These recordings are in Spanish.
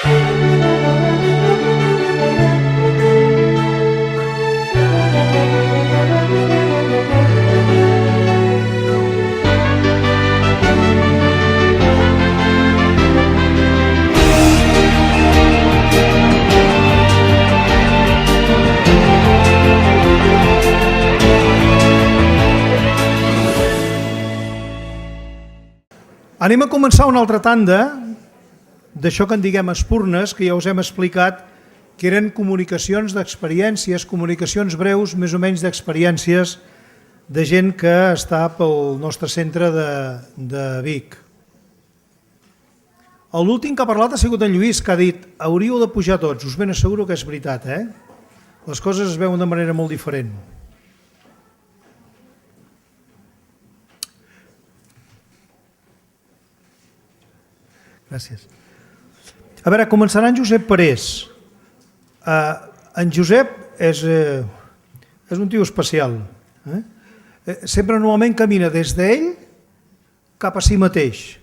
Anem a començar una altra tanda d'això que en diguem espurnes, que ja us hem explicat que eren comunicacions d'experiències, comunicacions breus, més o menys d'experiències de gent que està pel nostre centre de Vic. L'últim que ha parlat ha sigut en Lluís, que ha dit hauríeu de pujar tots. Us ben asseguro que és veritat, Les coses es veuen de manera molt diferent. Gràcies. A veure, començarà en Josep Parés. En Josep és un tio especial. Sempre normalment camina des d'ell cap a si mateix.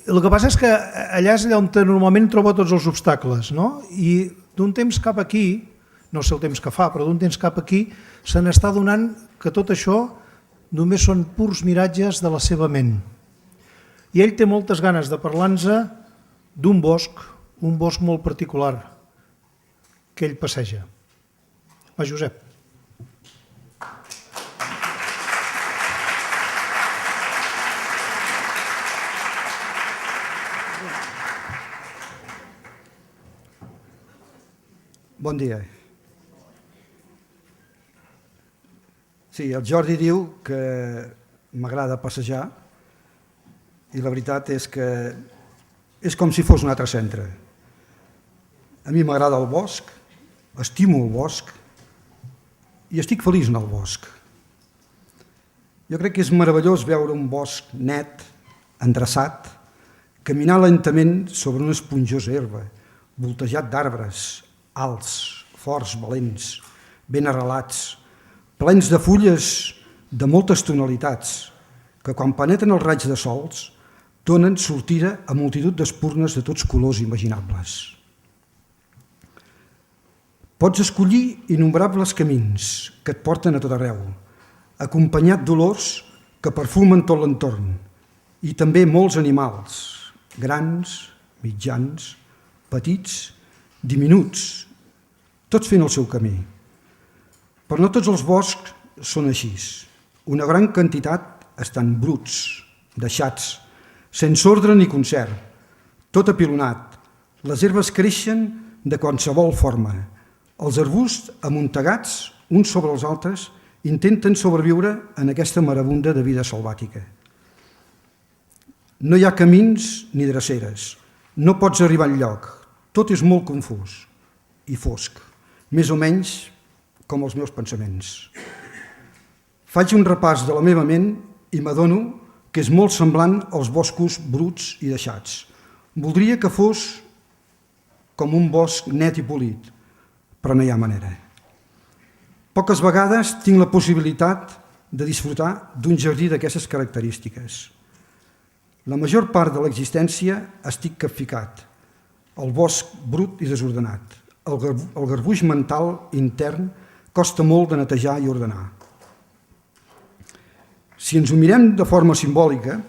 El que passa és que allà és allà on normalment troba tots els obstacles, no? I d'un temps cap aquí, no sé el temps que fa, però d'un temps cap aquí, se n'està donant que tot això només són purs miratges de la seva ment. I ell té moltes ganes de parlar-nos d'un bosc, un bosc molt particular, que ell passeja. Va, Josep. Bon dia. Sí, el Jordi diu que m'agrada passejar i la veritat és que és com si fos un altre centre. A mi m'agrada el bosc, estimo el bosc i estic feliç en el bosc. Jo crec que és meravellós veure un bosc net, endreçat, caminar lentament sobre una esponjosa herba, voltejat d'arbres, alts, forts, valents, ben arrelats, plens de fulles de moltes tonalitats, que quan penetren els raigs de sols donen sortida a multitud d'espurnes de tots colors imaginables. Pots escollir innombrables camins que et porten a tot arreu, acompanyat d'olors que perfumen tot l'entorn, i també molts animals, grans, mitjans, petits, diminuts, tots fent el seu camí. Però no tots els boscs són així. Una gran quantitat estan bruts, deixats, sense ordre ni concert, tot apilonat. Les herbes creixen de qualsevol forma. Els arbusts, amuntegats, uns sobre els altres, intenten sobreviure en aquesta marabunda de vida selvàtica. No hi ha camins ni dreceres. No pots arribar enlloc. Tot és molt confús i fosc, més o menys com els meus pensaments. Faig un repàs de la meva ment i m'adono que és molt semblant als boscos bruts i deixats. Voldria que fos com un bosc net i polit, però no hi ha manera. Poques vegades tinc la possibilitat de disfrutar d'un jardí d'aquestes característiques. La major part de l'existència estic capficat, el bosc brut i desordenat. El garbuix mental intern costa molt de netejar i ordenar. Si ens ho mirem de forma simbòlica,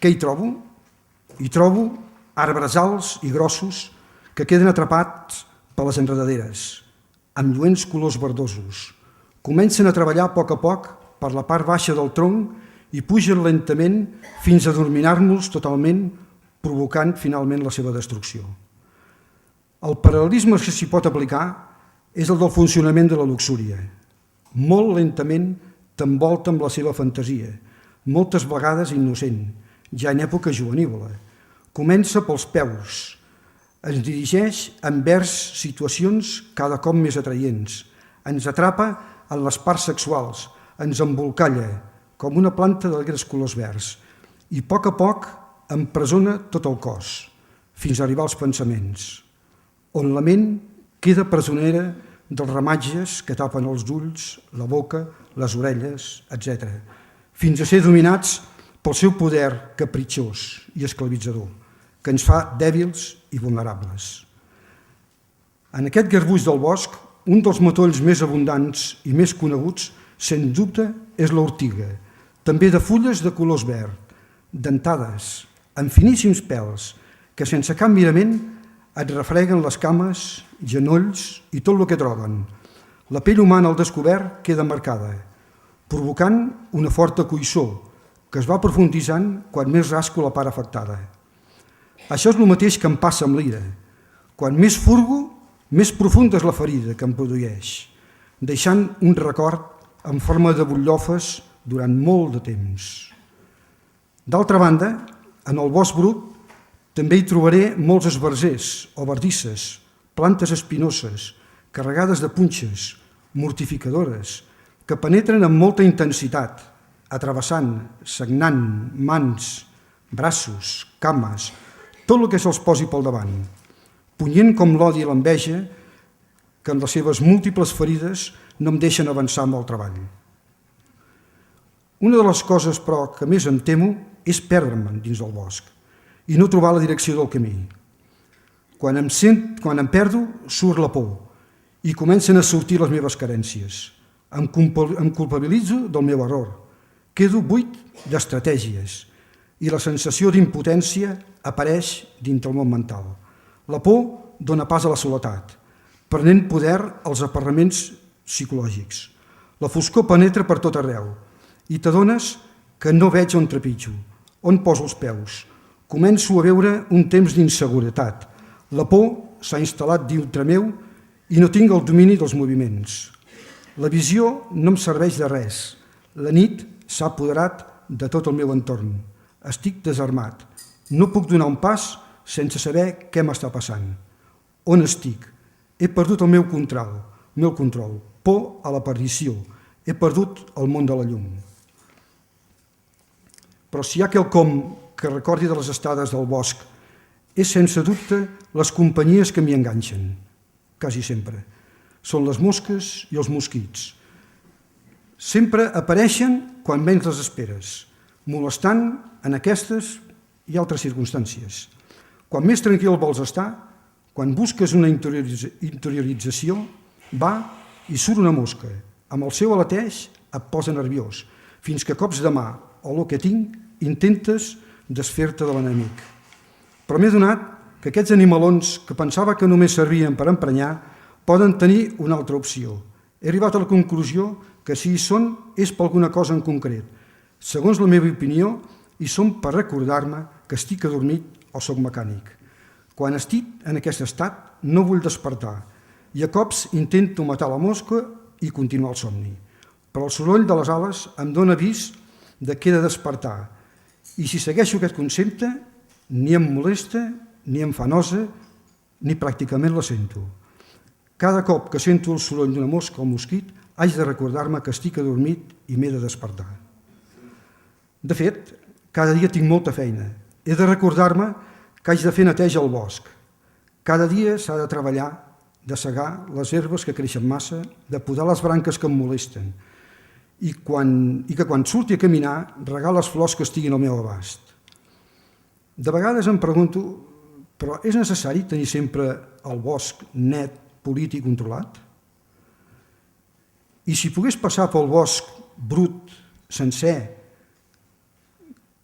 què hi trobo? Hi trobo arbres alts i grossos que queden atrapats per les enredaderes, amb lluents colors verdosos. Comencen a treballar a poc per la part baixa del tronc i pugen lentament fins a dominar-nos totalment, provocant finalment la seva destrucció. El paral·lelisme que s'hi pot aplicar és el del funcionament de la luxúria. Molt lentament t'envolta amb la seva fantasia, moltes vegades innocent, ja en època juvenívola. Comença pels peus, ens dirigeix envers situacions cada cop més atraients, ens atrapa en les parts sexuals, ens embolcalla com una planta d'alegres colors verds i a poc empresona tot el cos, fins a arribar als pensaments, on la ment queda presonera dels ramatges que tapen els ulls, la boca, les orelles, etc., fins a ser dominats pel seu poder capritxós i esclavitzador, que ens fa dèbils i vulnerables. En aquest garbuix del bosc, un dels matolls més abundants i més coneguts, sens dubte, és l'ortiga, també de fulles de colors verd, dentades, amb finíssims pèls, que sense cap mirament et refreguen les cames, genolls i tot el que troben. La pell humana al descobert queda marcada, provocant una forta coïssor que es va profunditzant quan més rasco la part afectada. Això és el mateix que em passa amb l'ira. Quan més furgo, més profunda és la ferida que em produeix, deixant un record en forma de butllofes durant molt de temps. D'altra banda, en el bosc brut també hi trobaré molts esbarzers o bardisses, plantes espinoses, carregades de punxes, mortificadores, que penetren amb molta intensitat, atrevessant, sagnant, mans, braços, cames, tot el que se'ls posi pel davant, punyent com l'odi i l'enveja que en les seves múltiples ferides no em deixen avançar amb el treball. Una de les coses, però, que més em temo és perdre'm dins del bosc i no trobar la direcció del camí. Quan em perdo, surt la por i comencen a sortir les meves carències. Em culpabilitzo del meu error. Quedo buit d'estratègies i la sensació d'impotència apareix dins del món mental. La por dona pas a la soledat, prenent poder als aperraments psicològics. La foscor penetra per tot arreu i t'adones que no veig on trepitjo, on poso els peus. Començo a veure un temps d'inseguretat. La por s'ha instal·lat dintre meu i no tinc el domini dels moviments. La visió no em serveix de res. La nit s'ha apoderat de tot el meu entorn. Estic desarmat. No puc donar un pas sense saber què m'està passant. On estic? He perdut el meu control. Por a la perdició. He perdut el món de la llum. Però si hi ha quelcom que recordi de les estades del bosc, és sense dubte les companyies que m'hi enganxen, quasi sempre. Són les mosques i els mosquits. Sempre apareixen quan menys les esperes, molestant en aquestes i altres circumstàncies. Quan més tranquil vols estar, quan busques una interiorització, va i surt una mosca. Amb el seu aleteix et posa nerviós, fins que cops de mà o el que tinc intentes desfer-te de l'enemic. Però m'he adonat que aquests animalons que pensava que només servien per emprenyar poden tenir una altra opció. He arribat a la conclusió que si hi són és per alguna cosa en concret. Segons la meva opinió, hi són per recordar-me que estic adormit o soc mecànic. Quan estic en aquest estat no vull despertar i a cops intento matar la mosca i continuar el somni. Però el soroll de les ales em dona avís de que he de despertar. I si segueixo aquest concepte, ni em molesta, ni em fa nosa, ni pràcticament la sento. Cada cop que sento el soroll d'una mosca o mosquit, haig de recordar-me que estic adormit i m'he de despertar. De fet, cada dia tinc molta feina. He de recordar-me que haig de fer neteja al bosc. Cada dia s'ha de treballar, de segar les herbes que creixen massa, de podar les branques que em molesten, i que quan surti a caminar regar les flors que estiguin al meu abast. De vegades em pregunto, però és necessari tenir sempre el bosc net, polit i controlat? I si pogués passar pel bosc brut, sencer,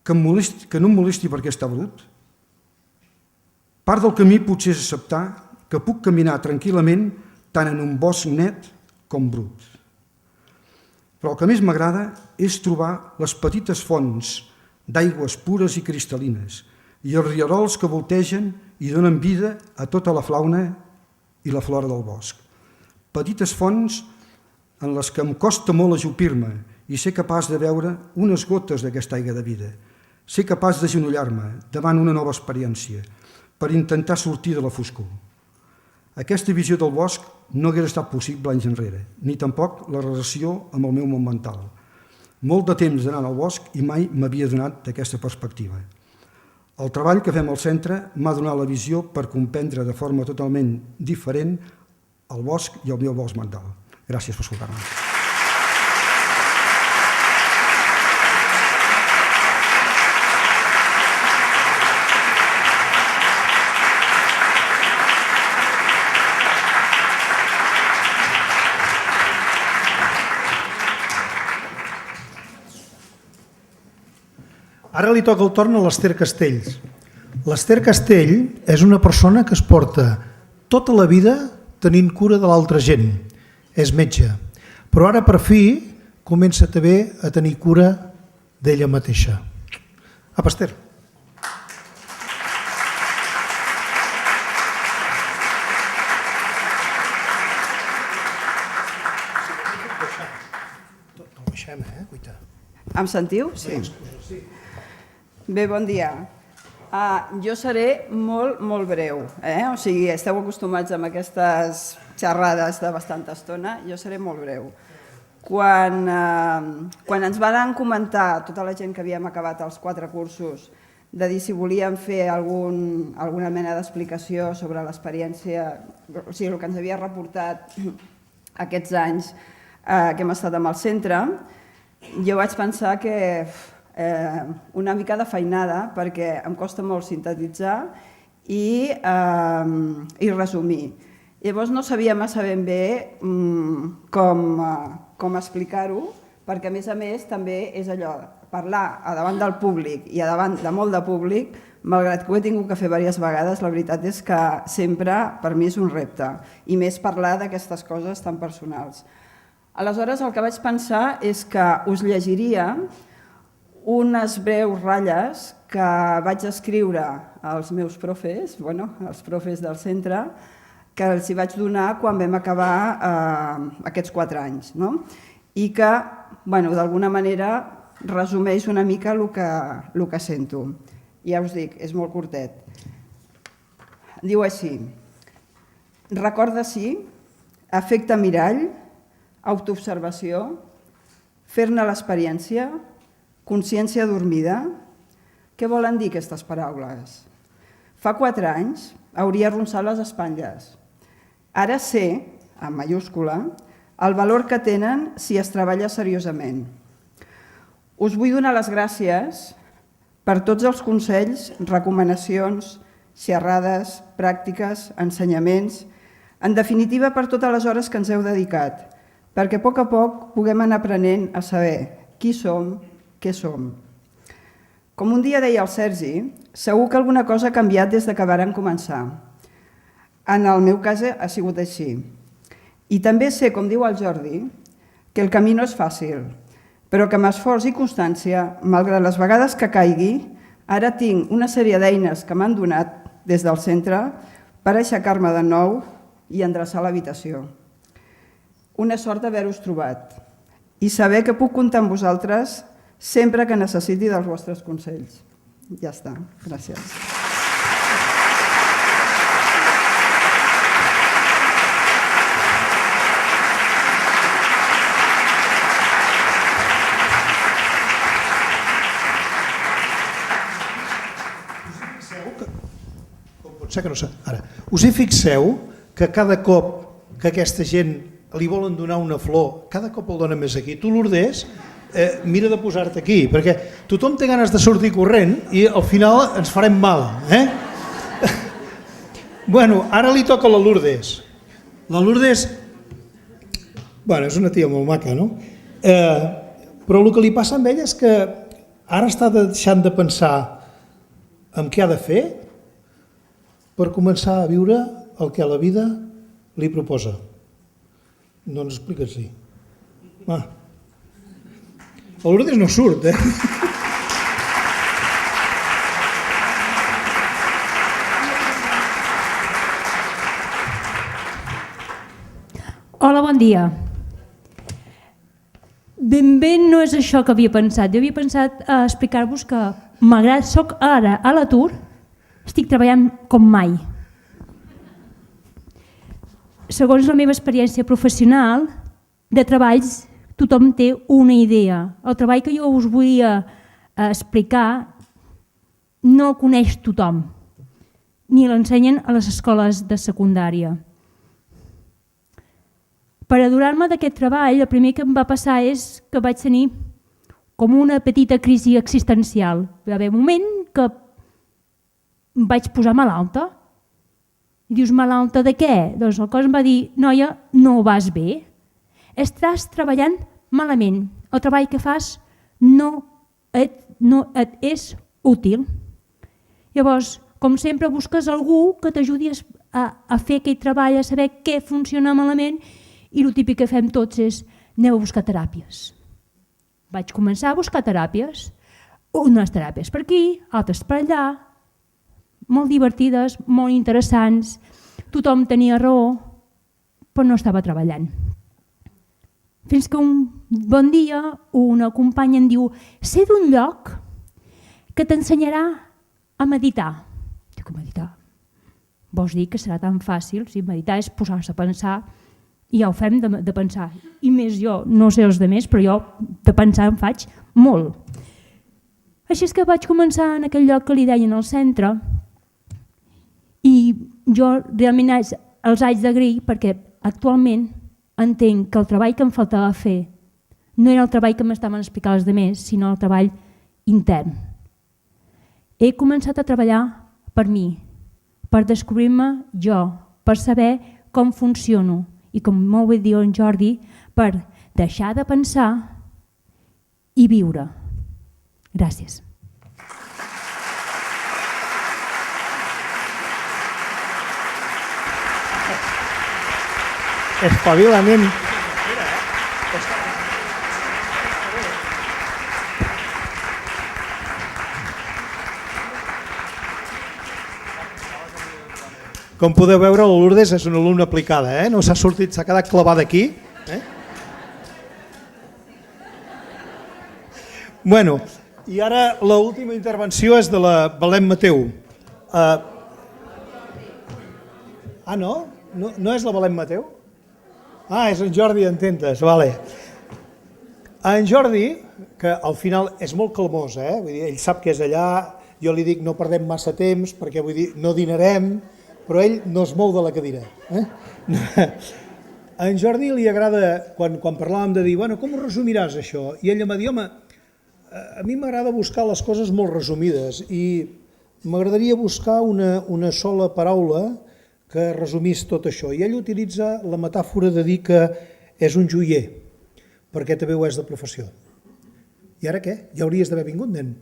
que no em molesti perquè està brut? Part del camí potser és acceptar que puc caminar tranquil·lament tant en un bosc net com brut. Però el que més m'agrada és trobar les petites fonts d'aigües pures i cristal·lines i els rierols que voltegen i donen vida a tota la fauna i la flora del bosc. Petites fonts en les que em costa molt ajupir-me i ser capaç de veure unes gotes d'aquesta aigua de vida. Ser capaç d'agenollar-me davant una nova experiència per intentar sortir de la foscor. Aquesta visió del bosc no hagués estat possible anys enrere, ni tampoc la relació amb el meu món mental. Molt de temps d'anar al bosc i mai m'havia donat d'aquesta perspectiva. El treball que fem al centre m'ha donat la visió per comprendre de forma totalment diferent el bosc i el meu bosc mental. Gràcies per escoltar-me. Ara li toca el torn a l'Ester Castells. L'Ester Castell és una persona que es porta tota la vida tenint cura de l'altra gent. És metge. Però ara, per fi, comença també a tenir cura d'ella mateixa. Apa, Ester. Em sentiu? Sí. Bé, bon dia. Jo seré molt breu. O sigui, esteu acostumats a aquestes xerrades de bastanta estona. Jo seré molt breu. Quan ens van comentar, tota la gent que havíem acabat els 4 cursos, de dir si volíem fer alguna mena d'explicació sobre l'experiència, o sigui, el que ens havia reportat aquests anys que hem estat amb el centre, jo vaig pensar que una mica de feinada, perquè em costa molt sintetitzar i resumir. Llavors no sabia massa ben bé com explicar-ho, perquè a més també és allò, parlar a davant del públic i a davant de molt de públic, malgrat que ho he tingut que fer diverses vegades, la veritat és que sempre per mi és un repte, i més parlar d'aquestes coses tan personals. Aleshores, el que vaig pensar és que us llegiria unes breus ratlles que vaig escriure als meus profes, els profes del centre, que els hi vaig donar quan vam acabar aquests 4 anys, i que, d'alguna manera, resumeix una mica el que sento. Ja us dic, és molt curtet. Diu així: recorda sí, efecte mirall, autoobservació, fer-ne l'experiència, consciència dormida. Què volen dir aquestes paraules? Fa 4 anys hauria arronsat les espatlles. Ara sé, en mayúscula, el valor que tenen si es treballa seriosament. Us vull donar les gràcies per tots els consells, recomanacions, xerrades, pràctiques, ensenyaments, en definitiva per totes les hores que ens heu dedicat, perquè a poc puguem anar aprenent a saber qui som, què som. Com un dia deia el Sergi, segur que alguna cosa ha canviat des que varen començar. En el meu cas ha sigut així. I també sé, com diu el Jordi, que el camí no és fàcil, però que amb esforç i constància, malgrat les vegades que caigui, ara tinc una sèrie d'eines que m'han donat des del centre per aixecar-me de nou i endreçar l'habitació. Una sort d'haver-vos trobat i saber que puc comptar amb vosaltres sempre que necessiti dels vostres consells. Ja està. Gràcies. Us hi fixeu que cada cop que aquesta gent li volen donar una flor, cada cop el dona més aquí. Tu, Lourdes, mira de posar-te aquí, perquè tothom té ganes de sortir corrent i al final ens farem mal. Bueno, ara li toca a la Lourdes. La Lourdes, és una tia molt maca, no? Però el que li passa amb ella és que ara està deixant de pensar en què ha de fer per començar a viure el que la vida li proposa. Doncs explica-s'hi. Va. El Lourdes no surt, Hola, bon dia. Ben bé no és això que havia pensat. Jo havia pensat a explicar-vos que, malgrat soc ara a l'atur, estic treballant com mai. Segons la meva experiència professional, de treballs tothom té una idea. El treball que jo us volia explicar no el coneix tothom, ni l'ensenyen a les escoles de secundària. Per adonar-me d'aquest treball, el primer que em va passar és que vaig tenir com una petita crisi existencial. Va haver un moment que em vaig posar malalta. I dius, malalta de què? Doncs el cos em va dir, noia, no vas bé. Estàs treballant malament. El treball que fas no et és útil. Llavors, com sempre, busques algú que t'ajudi a fer aquell treball, a saber què funciona malament, i el típic que fem tots és aneu a buscar teràpies. Vaig començar a buscar teràpies, unes teràpies per aquí, altres per allà, molt divertides, molt interessants, tothom tenia raó, però no estava treballant. Fins que un bon dia una companya em diu sé d'un lloc que t'ensenyarà a meditar. Dic, meditar? Vols dir que serà tan fàcil? Si meditar és posar-se a pensar i ja ho fem de pensar. I més jo, no sé els altres, però jo de pensar en faig molt. Així és que vaig començar en aquell lloc que li deien al centre i jo realment els haig d'agrair perquè actualment entenc que el treball que em faltava fer no era el treball que m'estaven explicant els altres, sinó el treball intern. He començat a treballar per mi, per descobrir-me jo, per saber com funciono i, com molt bé diu en Jordi, per deixar de pensar i viure. Gràcies. Espavilament. Com podeu veure, la Lourdes és una alumna aplicada, no s'ha sortit, s'ha quedat clavada aquí. Bueno, i ara l'última intervenció és de la Belén Mateu. No? No és la Belén Mateu? És en Jordi Ententes, vale. En Jordi, que al final és molt calmós, vull dir, ell sap que és allà, jo li dic no perdem massa temps perquè vull dir no dinarem, però ell no es mou de la cadira. A en Jordi li agrada, quan parlàvem de dir, bueno, com ho resumiràs això? I ell em va dir, home, a mi m'agrada buscar les coses molt resumides i m'agradaria buscar una sola paraula que resumís tot això. I ell utilitza la metàfora de dir que és un joier, perquè també ho és de professió. I ara què? Ja hauries d'haver vingut, nen.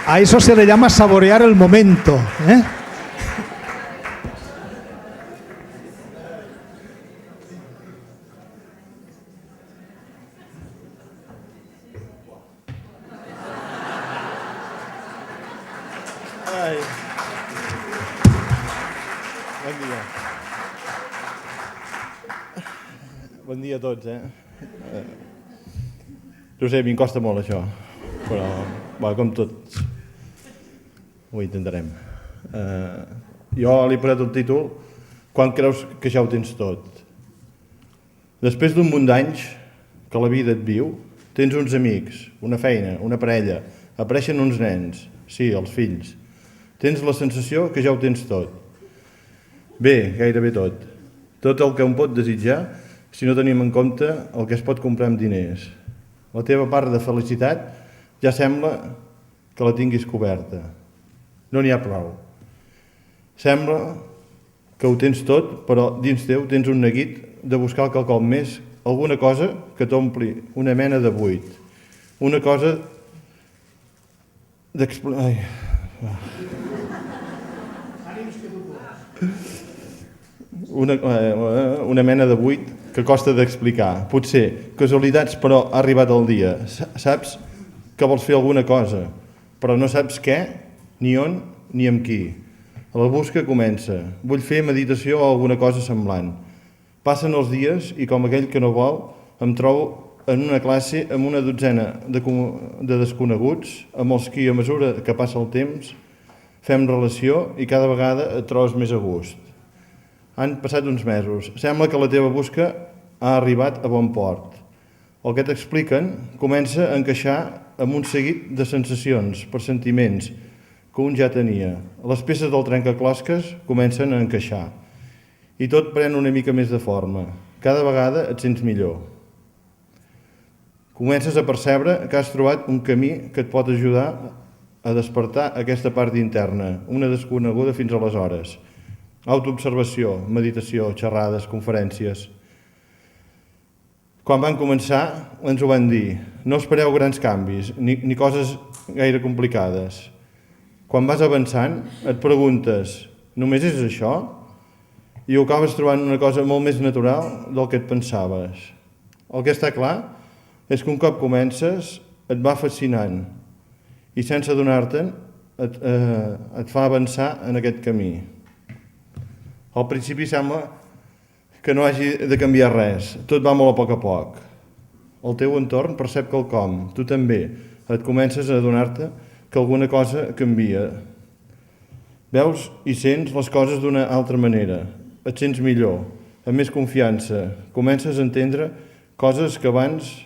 A eso se le llama saborear el momento, Bon dia a tots, No sé, m'hi costa molt això, però com tots ho intentarem. Jo li he posat el títol Quan creus que ja ho tens tot? Després d'un munt d'anys que la vida et viu, tens uns amics, una feina, una parella, apareixen uns nens, sí, els fills. Tens la sensació que ja ho tens tot. Bé, gairebé tot. Tot el que un pot desitjar si no tenim en compte el que es pot comprar amb diners. La teva part de felicitat ja sembla que la tinguis coberta. No n'hi ha prou. Sembla que ho tens tot, però dins teu tens un neguit de buscar quelcom més, alguna cosa que t'ompli una mena de buit. Una cosa una mena de buit que costa d'explicar. Potser casualitats, però ha arribat el dia. Saps que vols fer alguna cosa, però no saps què, ni on, ni amb qui. La busca comença. Vull fer meditació o alguna cosa semblant. Passen els dies i, com aquell que no vol, em trobo en una classe amb una dotzena de desconeguts, amb els qui, a mesura que passa el temps, fem relació i cada vegada et trobes més a gust. Han passat uns mesos. Sembla que la teva busca ha arribat a bon port. El que t'expliquen comença a encaixar amb un seguit de sensacions, pressentiments, que un ja tenia. Les peces del trencaclosques comencen a encaixar. I tot pren una mica més de forma. Cada vegada et sents millor. Comences a percebre que has trobat un camí que et pot ajudar a despertar aquesta part interna, una desconeguda fins aleshores. autoobservació, meditació, xerrades, conferències. Quan van començar, ens ho van dir. No espereu grans canvis, ni coses gaire complicades. Quan vas avançant, et preguntes, només és això? I ho acabes trobant una cosa molt més natural del que et pensaves. El que està clar és que un cop comences, et va fascinant i sense adonar-te'n et fa avançar en aquest camí. Al principi sembla que no hagi de canviar res, tot va molt a poc. El teu entorn percep quelcom, tu també, et comences a adonar-te que alguna cosa canvia. Veus i sents les coses d'una altra manera, et sents millor, amb més confiança, comences a entendre coses que abans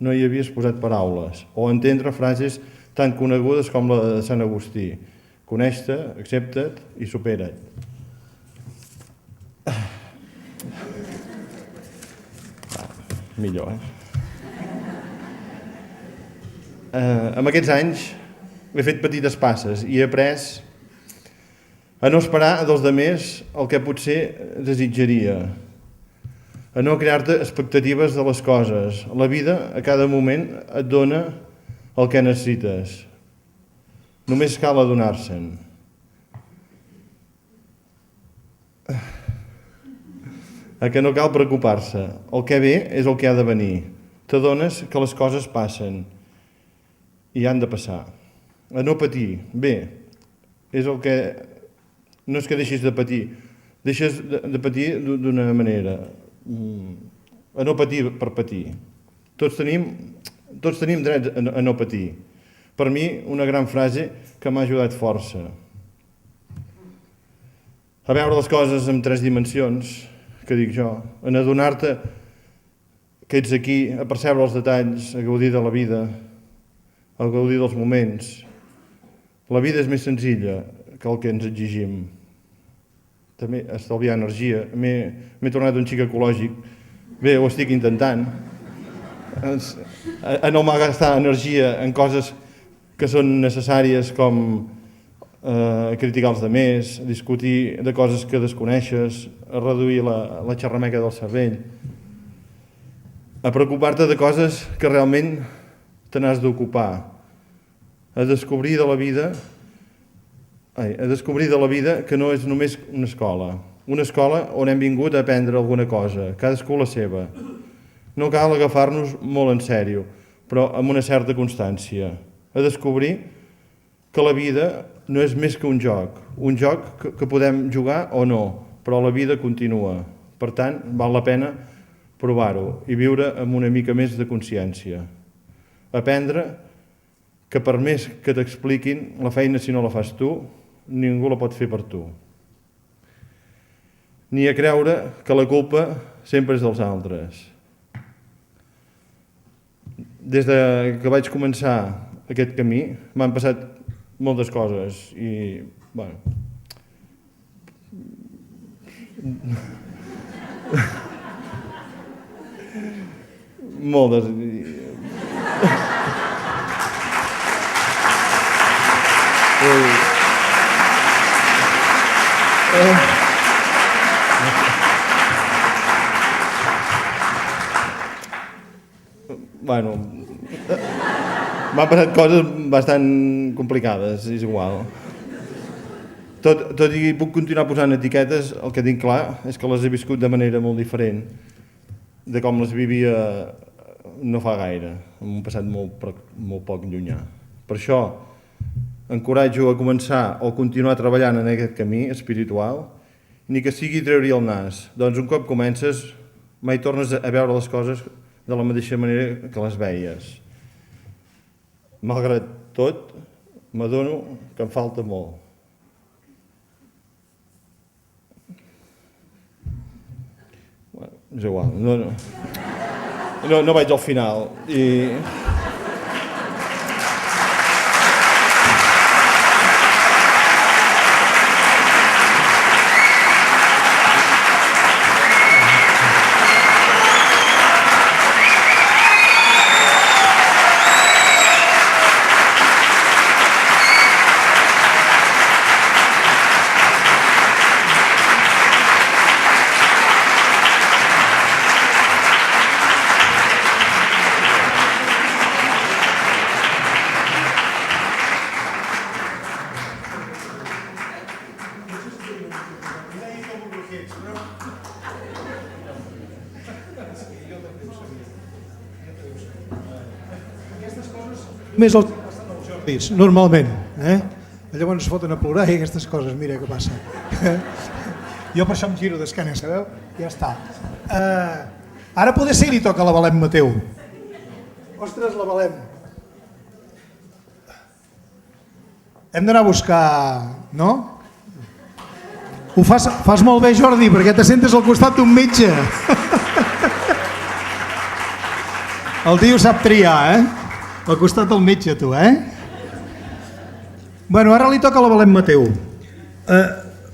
no hi havies posat paraules, o entendre frases tan conegudes com la de Sant Agustí. Coneix-te, accepta't i supera't. Millor, Amb aquests anys he fet petites passes i he après a no esperar dels demés el que potser desitjaria, a no crear-te expectatives de les coses. La vida a cada moment et dona el que necessites. Només cal adonar-se'n. A que no cal preocupar-se. El que ve és el que ha de venir. T'adones que les coses passen i han de passar. A no patir. Bé, és el que... No és que deixis de patir. Deixes de patir d'una manera. A no patir per patir. Tots tenim dret a no patir. Per mi, una gran frase que m'ha ajudat força. A veure les coses en 3 dimensions, que dic jo, en adonar-te que ets aquí, a percebre els detalls, a gaudir de la vida, a gaudir dels moments. La vida és més senzilla que el que ens exigim. També estalviar energia. M'he tornat un xic ecològic. Bé, ho estic intentant. A no malgastar energia en coses que són necessàries com criticar els demés, discutir de coses que desconeixes, a reduir la xerrameca del cervell, a preocupar-te de coses que realment te n'has d'ocupar, a descobrir de la vida que no és només una escola on hem vingut a aprendre alguna cosa, cadascú la seva. No cal agafar-nos molt en sèrio, però amb una certa constància, a descobrir que la vida no és més que un joc que podem jugar o no, però la vida continua. Per tant, val la pena provar-ho i viure amb una mica més de consciència. Aprendre que per més que t'expliquin, la feina si no la fas tu, ningú la pot fer per tu. Ni a creure que la culpa sempre és dels altres. Des que vaig començar aquest camí m'han passat moltes coses i, bueno... moltes... Bueno... M'han passat coses bastant complicades, és igual. Tot i puc continuar posant etiquetes, el que tinc clar és que les he viscut de manera molt diferent de com les vivia no fa gaire, en un passat molt poc llunyà. Per això encoratjo a començar o continuar treballant en aquest camí espiritual, ni que sigui treure-hi el nas. Doncs un cop comences, mai tornes a veure les coses de la mateixa manera que les veies. Malgrat tot, m'adono que em falta molt. És igual, no vaig al final. Més el Jordis, normalment. Llavors es foten a plorar i aquestes coses, mira què passa. Jo per això em giro d'esquena, sabeu? Ja està. Ara poder ser li toca la Belém Mateu. Ostres, la Belém. Hem d'anar a buscar, no? Ho fas molt bé, Jordi, perquè te sentes al costat d'un metge. El tio sap triar, al costat del metge, tu, Bueno, ara li toca a la Belém Mateu.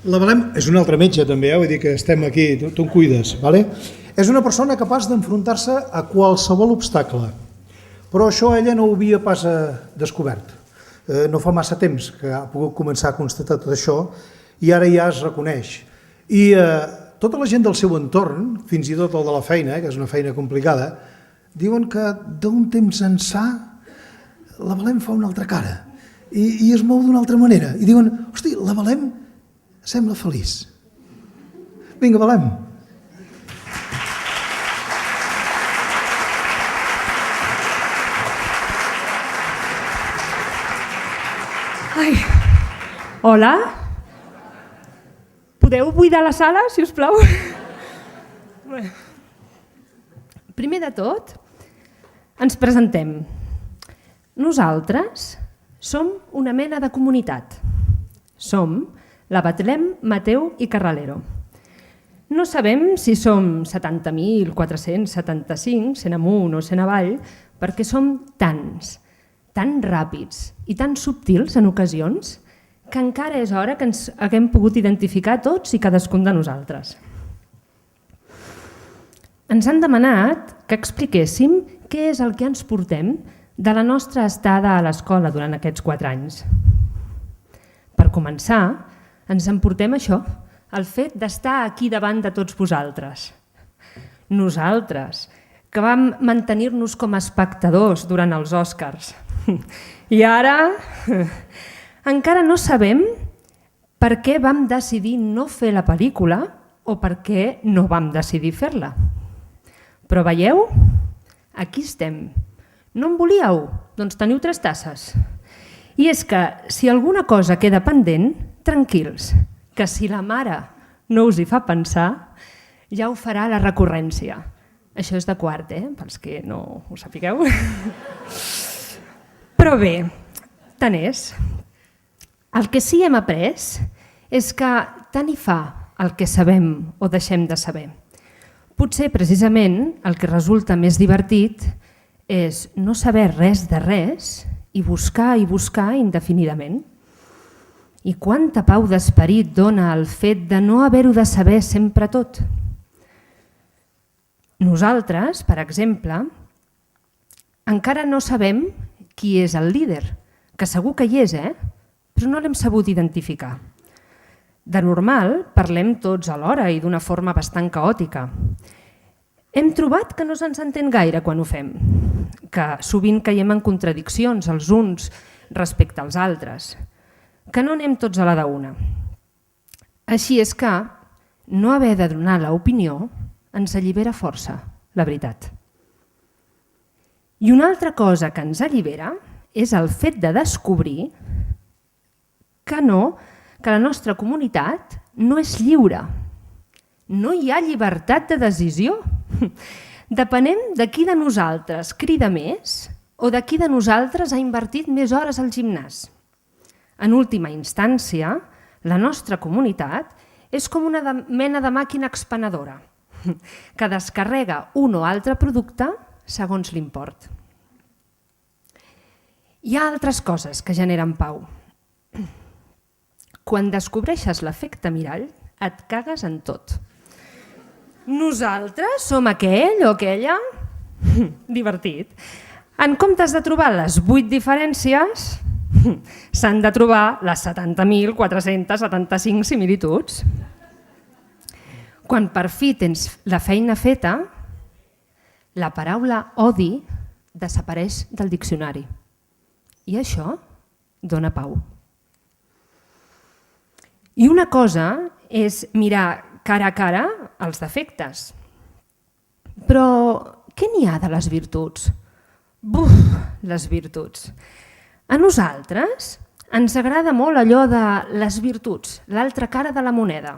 La Belém és un altre metge, també, vull dir que estem aquí, tu en cuides, vale? És una persona capaç d'enfrontar-se a qualsevol obstacle, però això ella no ho havia pas descobert. No fa massa temps que ha pogut començar a constatar tot això i ara ja es reconeix. I tota la gent del seu entorn, fins i tot el de la feina, que és una feina complicada, diuen que d'un temps ençà la Belém fa una altra cara i es mou d'una altra manera. I diuen, hosti, la Belém sembla feliç. Vinga, Belém. Ai, hola? Podeu buidar la sala, si us plau? Primer de tot, ens presentem. Nosaltres som una mena de comunitat. Som la Betlem, Mateu i Carralero. No sabem si som 70.475, sent amunt o sent avall, perquè som tants, tan ràpids i tan subtils en ocasions que encara és hora que ens haguem pogut identificar tots i cadascun de nosaltres. Ens han demanat que expliquéssim què és el que ens portem de la nostra estada a l'escola durant aquests 4 anys. Per començar, ens emportem això, el fet d'estar aquí davant de tots vosaltres. Nosaltres, que vam mantenir-nos com a espectadors durant els Oscars. I ara encara no sabem per què vam decidir no fer la pel·lícula o per què no vam decidir fer-la. Però veieu? Aquí estem. No en volíeu? Doncs teniu 3 tasses. I és que si alguna cosa queda pendent, tranquils, que si la mare no us hi fa pensar, ja ho farà la recurrència. Això és de quart, pels que no ho sapigueu. Però bé, tant és. El que sí hem après és que tant hi fa el que sabem o deixem de saber. Potser precisament el que resulta més divertit és no saber res de res i buscar indefinidament. I quanta pau d'esperit dona el fet de no haver-ho de saber sempre tot. Nosaltres, per exemple, encara no sabem qui és el líder, que segur que hi és, però no l'hem sabut identificar. De normal, parlem tots alhora i d'una forma bastant caòtica. Hem trobat que no se'ns entén gaire quan ho fem, que sovint caiem en contradiccions els uns respecte als altres, que no anem tots a la d'una. Així és que no haver de donar l'opinió ens allibera força, la veritat. I una altra cosa que ens allibera és el fet de descobrir que la nostra comunitat no és lliure. No hi ha llibertat de decisió. Depenem de qui de nosaltres crida més o de qui de nosaltres ha invertit més hores al gimnàs. En última instància, la nostra comunitat és com una mena de màquina expenedora que descarrega un o altre producte segons l'import. Hi ha altres coses que generen pau. Quan descobreixes l'efecte mirall, et cagues en tot. Nosaltres som aquell o aquella? Divertit. En comptes de trobar les 8 diferències, s'han de trobar les 70.475 similituds. Quan per fi tens la feina feta, la paraula odi desapareix del diccionari. I això dona pau. I una cosa és mirar cara a cara els defectes. Però què n'hi ha de les virtuts? Buf, les virtuts. A nosaltres ens agrada molt allò de les virtuts, l'altra cara de la moneda.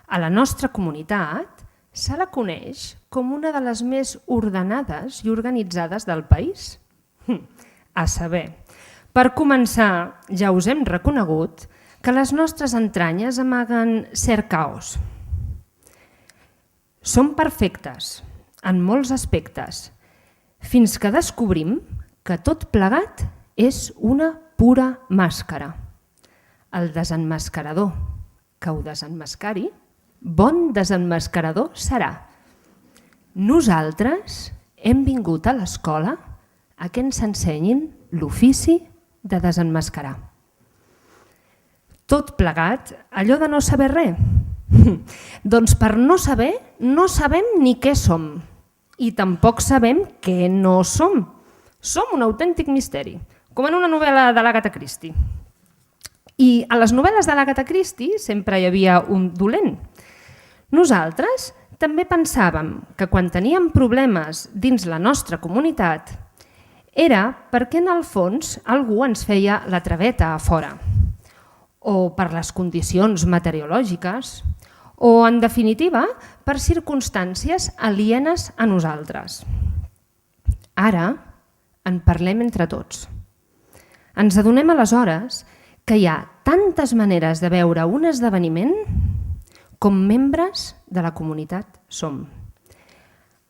A la nostra comunitat se la coneix com una de les més ordenades i organitzades del país. A saber, per començar, ja us hem reconegut que les nostres entranyes amaguen cert caos. Som perfectes en molts aspectes, fins que descobrim que tot plegat és una pura màscara. El desenmascarador que ho desenmascari, bon desenmascarador serà. Nosaltres hem vingut a l'escola a que ens ensenyin l'ofici de desenmascarar. Tot plegat, allò de no saber res. Doncs per no saber, no sabem ni què som i tampoc sabem què no som. Som un autèntic misteri, com en una novel·la de l'Agatha Christie. I a les novel·les de l'Agatha Christie sempre hi havia un dolent. Nosaltres també pensàvem que quan teníem problemes dins la nostra comunitat era perquè en el fons algú ens feia la traveta a fora, o per les condicions meteorològiques, o en definitiva per circumstàncies alienes a nosaltres. Ara en parlem entre tots. Ens adonem aleshores que hi ha tantes maneres de veure un esdeveniment com membres de la comunitat som.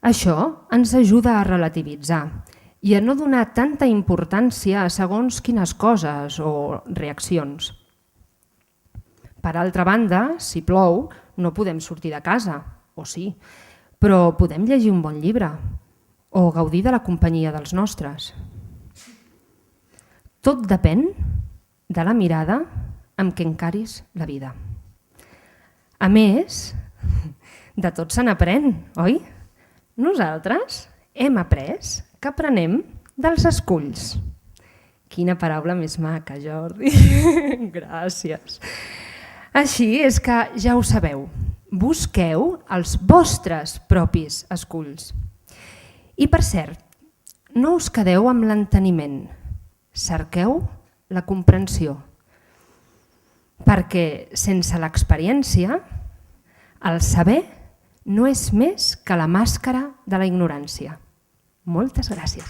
Això ens ajuda a relativitzar i a no donar tanta importància a segons quines coses o reaccions. Per altra banda, si plou, no podem sortir de casa, o sí, però podem llegir un bon llibre o gaudir de la companyia dels nostres. Tot depèn de la mirada amb què encaris la vida. A més, de tot se n'aprèn, oi? Nosaltres hem après que aprenem dels esculls. Quina paraula més maca, Jordi. Gràcies. Així és que ja ho sabeu, busqueu els vostres propis esculls. I per cert, no us quedeu amb l'enteniment, cerqueu la comprensió. Perquè sense l'experiència, el saber no és més que la màscara de la ignorància. Moltes gràcies.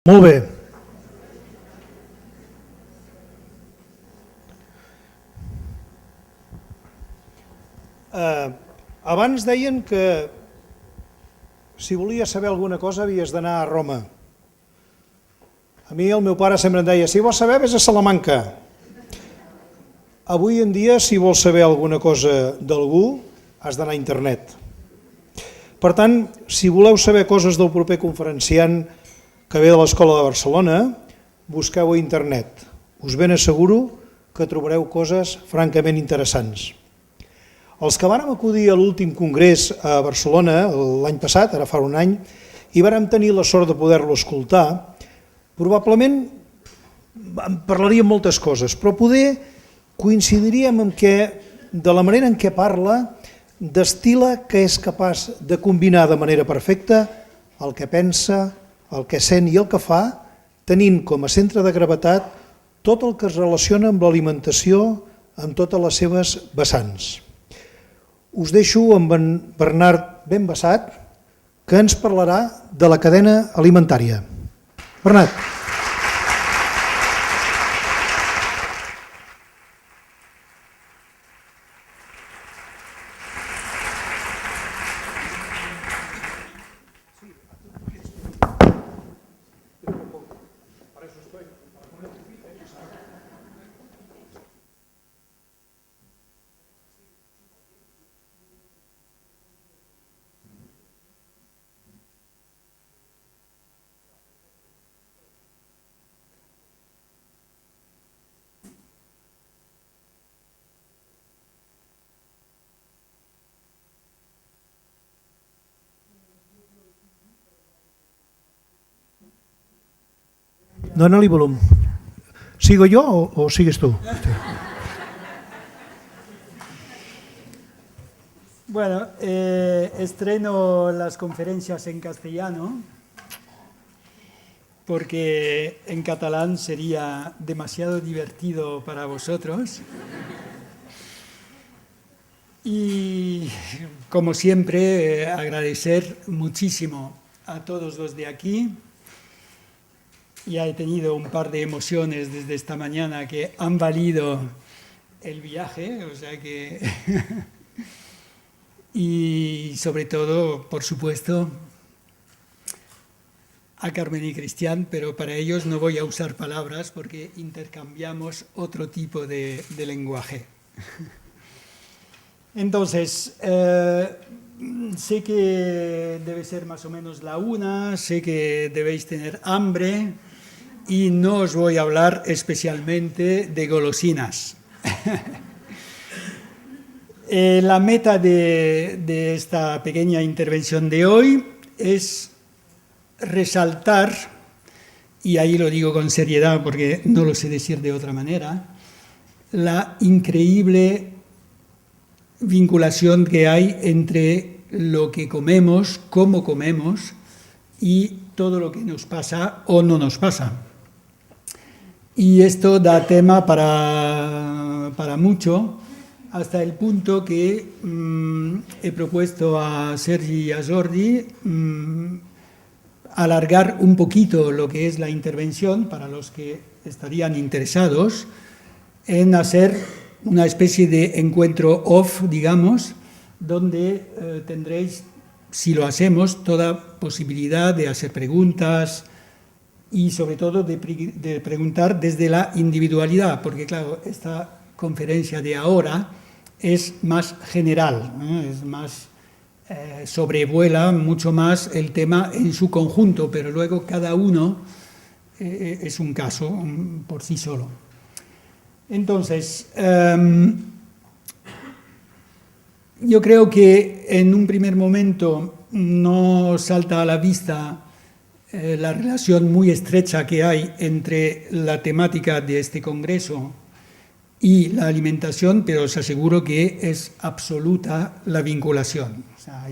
Molt bé. Abans deien que si volies saber alguna cosa havies d'anar a Roma. A mi el meu pare sempre em deia, si vols saber, vés a Salamanca. Avui en dia, si vols saber alguna cosa d'algú, has d'anar a internet. Per tant, si voleu saber coses del proper conferenciant que ve de l'Escola de Barcelona, busqueu a internet. Us ben asseguro que trobareu coses francament interessants. Els que vàrem acudir a l'últim congrés a Barcelona l'any passat, ara fa un any, i vàrem tenir la sort de poder-lo escoltar, probablement en parlaríem moltes coses, però poder coincidiríem en que, de la manera en què parla, destila que és capaç de combinar de manera perfecta el que pensa, el que sent i el que fa, tenint com a centre de gravetat tot el que es relaciona amb l'alimentació en totes les seves vessants. Us deixo amb en Bernat Benbassat, que ens parlarà de la cadena alimentària. Bernat. Dóna-li volum. ¿Sigo yo o sigues tú? Bueno, estreno las conferencias en castellano porque en catalán sería demasiado divertido para vosotros. Y como siempre, agradecer muchísimo a todos los de aquí. Ya he tenido un par de emociones desde esta mañana que han valido el viaje, o sea que... Y sobre todo, por supuesto, a Carmen y Cristian, pero para ellos no voy a usar palabras porque intercambiamos otro tipo de lenguaje. Entonces, sé que debe ser más o menos la 1, sé que debéis tener hambre y no os voy a hablar especialmente de golosinas. La meta de esta pequeña intervención de hoy es resaltar, y ahí lo digo con seriedad porque no lo sé decir de otra manera, la increíble vinculación que hay entre lo que comemos, cómo comemos y todo lo que nos pasa o no nos pasa. Y esto da tema para mucho, hasta el punto que he propuesto a Sergi y a Jordi alargar un poquito lo que es la intervención para los que estarían interesados en hacer una especie de encuentro off, digamos, donde tendréis, si lo hacemos, toda posibilidad de hacer preguntas y sobre todo de preguntar desde la individualidad, porque claro, esta conferencia de ahora es más general, es más sobrevuela mucho más el tema en su conjunto, pero luego cada uno es un caso por sí solo. Entonces, yo creo que en un primer momento no salta a la vista la relación muy estrecha que hay entre la temática de este congreso y la alimentación, pero os aseguro que es absoluta la vinculación. O sea,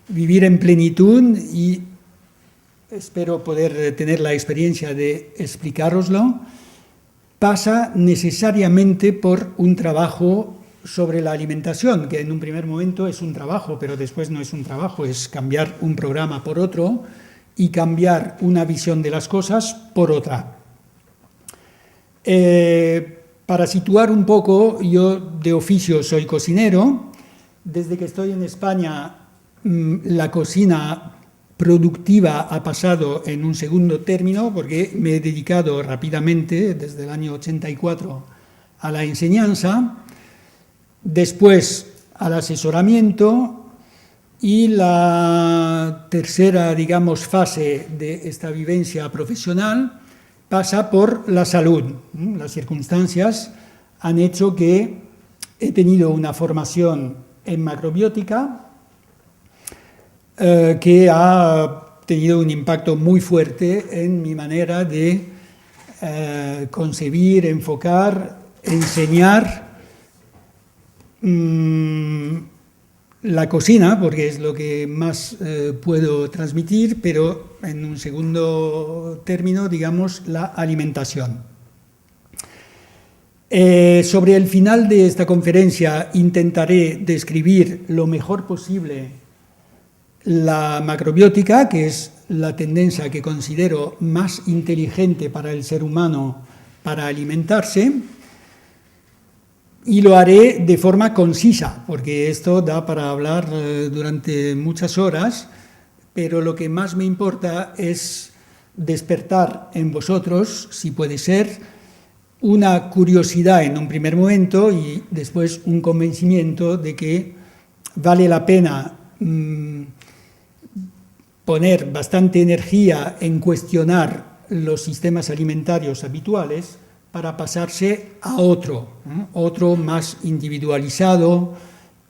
vivir en plenitud, y espero poder tener la experiencia de explicároslo, pasa necesariamente por un trabajo sobre la alimentación, que en un primer momento es un trabajo, pero después no es un trabajo, es cambiar un programa por otro y cambiar una visión de las cosas por otra. Para situar un poco, yo de oficio soy cocinero. Desde que estoy en España, la cocina productiva ha pasado en un segundo término, porque me he dedicado rápidamente, desde el año 84, a la enseñanza, después al asesoramiento, y la tercera, digamos, fase de esta vivencia profesional pasa por la salud. Las circunstancias han hecho que he tenido una formación en macrobiótica que ha tenido un impacto muy fuerte en mi manera de concebir, enfocar, enseñar la cocina, porque es lo que más puedo transmitir, pero en un segundo término, digamos, la alimentación. Sobre el final de esta conferencia intentaré describir lo mejor posible la macrobiótica, que es la tendencia que considero más inteligente para el ser humano para alimentarse, y lo haré de forma concisa, porque esto da para hablar durante muchas horas, pero lo que más me importa es despertar en vosotros, si puede ser, una curiosidad en un primer momento y después un convencimiento de que vale la pena poner bastante energía en cuestionar los sistemas alimentarios habituales para pasarse a otro más individualizado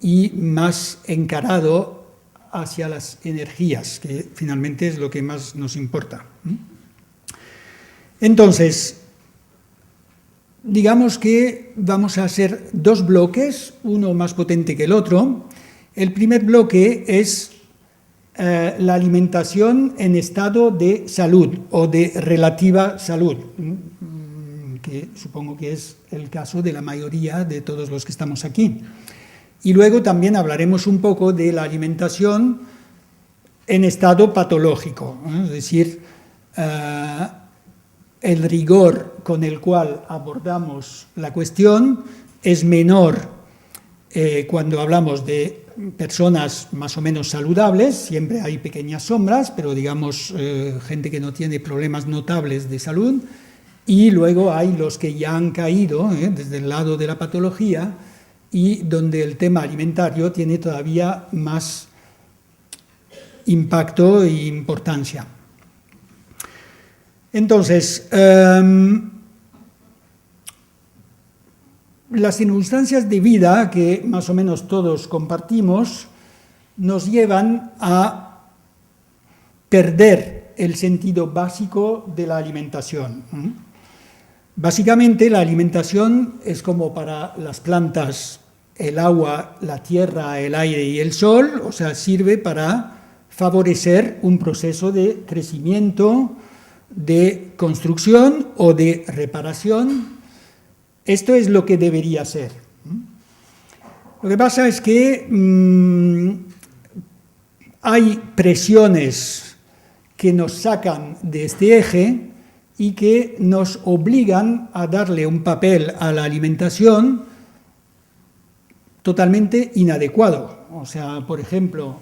y más encarado hacia las energías, que finalmente es lo que más nos importa. Entonces, digamos que vamos a hacer dos bloques, uno más potente que el otro. El primer bloque es la alimentación en estado de salud o de relativa salud, que supongo que es el caso de la mayoría de todos los que estamos aquí. Y luego también hablaremos un poco de la alimentación en estado patológico, es decir, el rigor con el cual abordamos la cuestión es menor cuando hablamos de personas más o menos saludables, siempre hay pequeñas sombras, pero digamos gente que no tiene problemas notables de salud, y luego hay los que ya han caído desde el lado de la patología y donde el tema alimentario tiene todavía más impacto e importancia. Entonces, las circunstancias de vida que más o menos todos compartimos nos llevan a perder el sentido básico de la alimentación. Básicamente, la alimentación es como para las plantas el agua, la tierra, el aire y el sol, o sea, sirve para favorecer un proceso de crecimiento, de construcción o de reparación. Esto es lo que debería ser. Lo que pasa es que hay presiones que nos sacan de este eje y que nos obligan a darle un papel a la alimentación totalmente inadecuado. O sea, por ejemplo,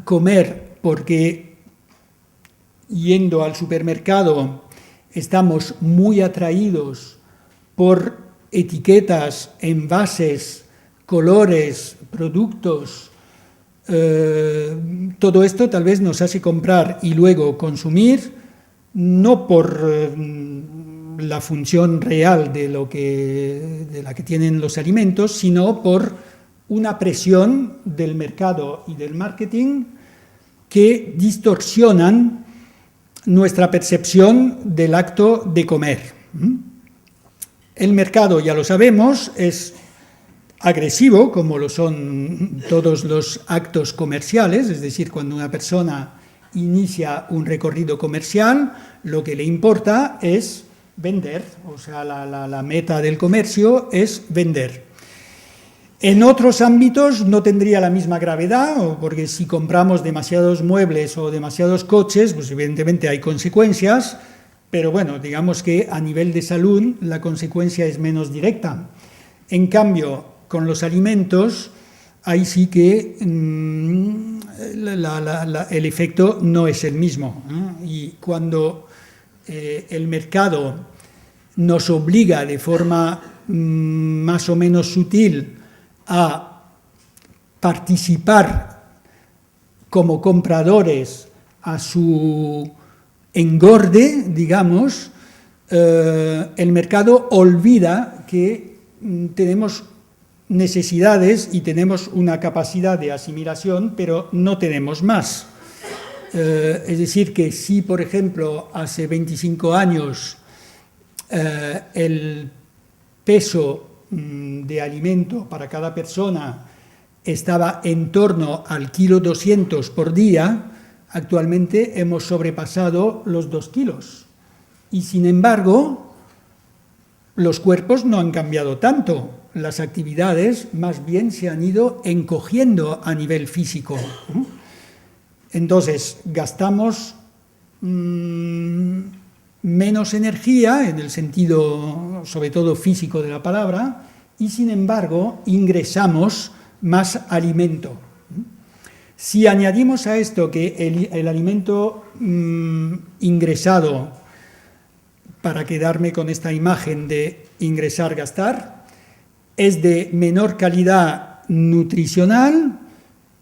comer porque yendo al supermercado estamos muy atraídos por etiquetas, envases, colores, productos. Todo esto tal vez nos hace comprar y luego consumir, no por la función real de la que tienen los alimentos, sino por una presión del mercado y del marketing que distorsionan nuestra percepción del acto de comer. El mercado, ya lo sabemos, es agresivo, como lo son todos los actos comerciales, es decir, cuando una persona inicia un recorrido comercial, lo que le importa es vender, o sea, la meta del comercio es vender. En otros ámbitos no tendría la misma gravedad, porque si compramos demasiados muebles o demasiados coches, pues evidentemente hay consecuencias, pero bueno, digamos que a nivel de salud la consecuencia es menos directa. En cambio, con los alimentos, ahí sí que el efecto no es el mismo, ¿no? Y cuando el mercado nos obliga de forma más o menos sutil a participar como compradores a su engorde, digamos, el mercado olvida que tenemos necesidades y tenemos una capacidad de asimilación, pero no tenemos más. Es decir, que si, por ejemplo, hace 25 años el peso de alimento para cada persona estaba en torno al 1,2 kg por día, actualmente hemos sobrepasado los 2 kilos. Y sin embargo, los cuerpos no han cambiado tanto. Las actividades más bien se han ido encogiendo a nivel físico. Entonces, gastamos menos energía, en el sentido sobre todo físico de la palabra, y sin embargo ingresamos más alimento. Si añadimos a esto que el alimento ingresado, para quedarme con esta imagen de ingresar-gastar, es de menor calidad nutricional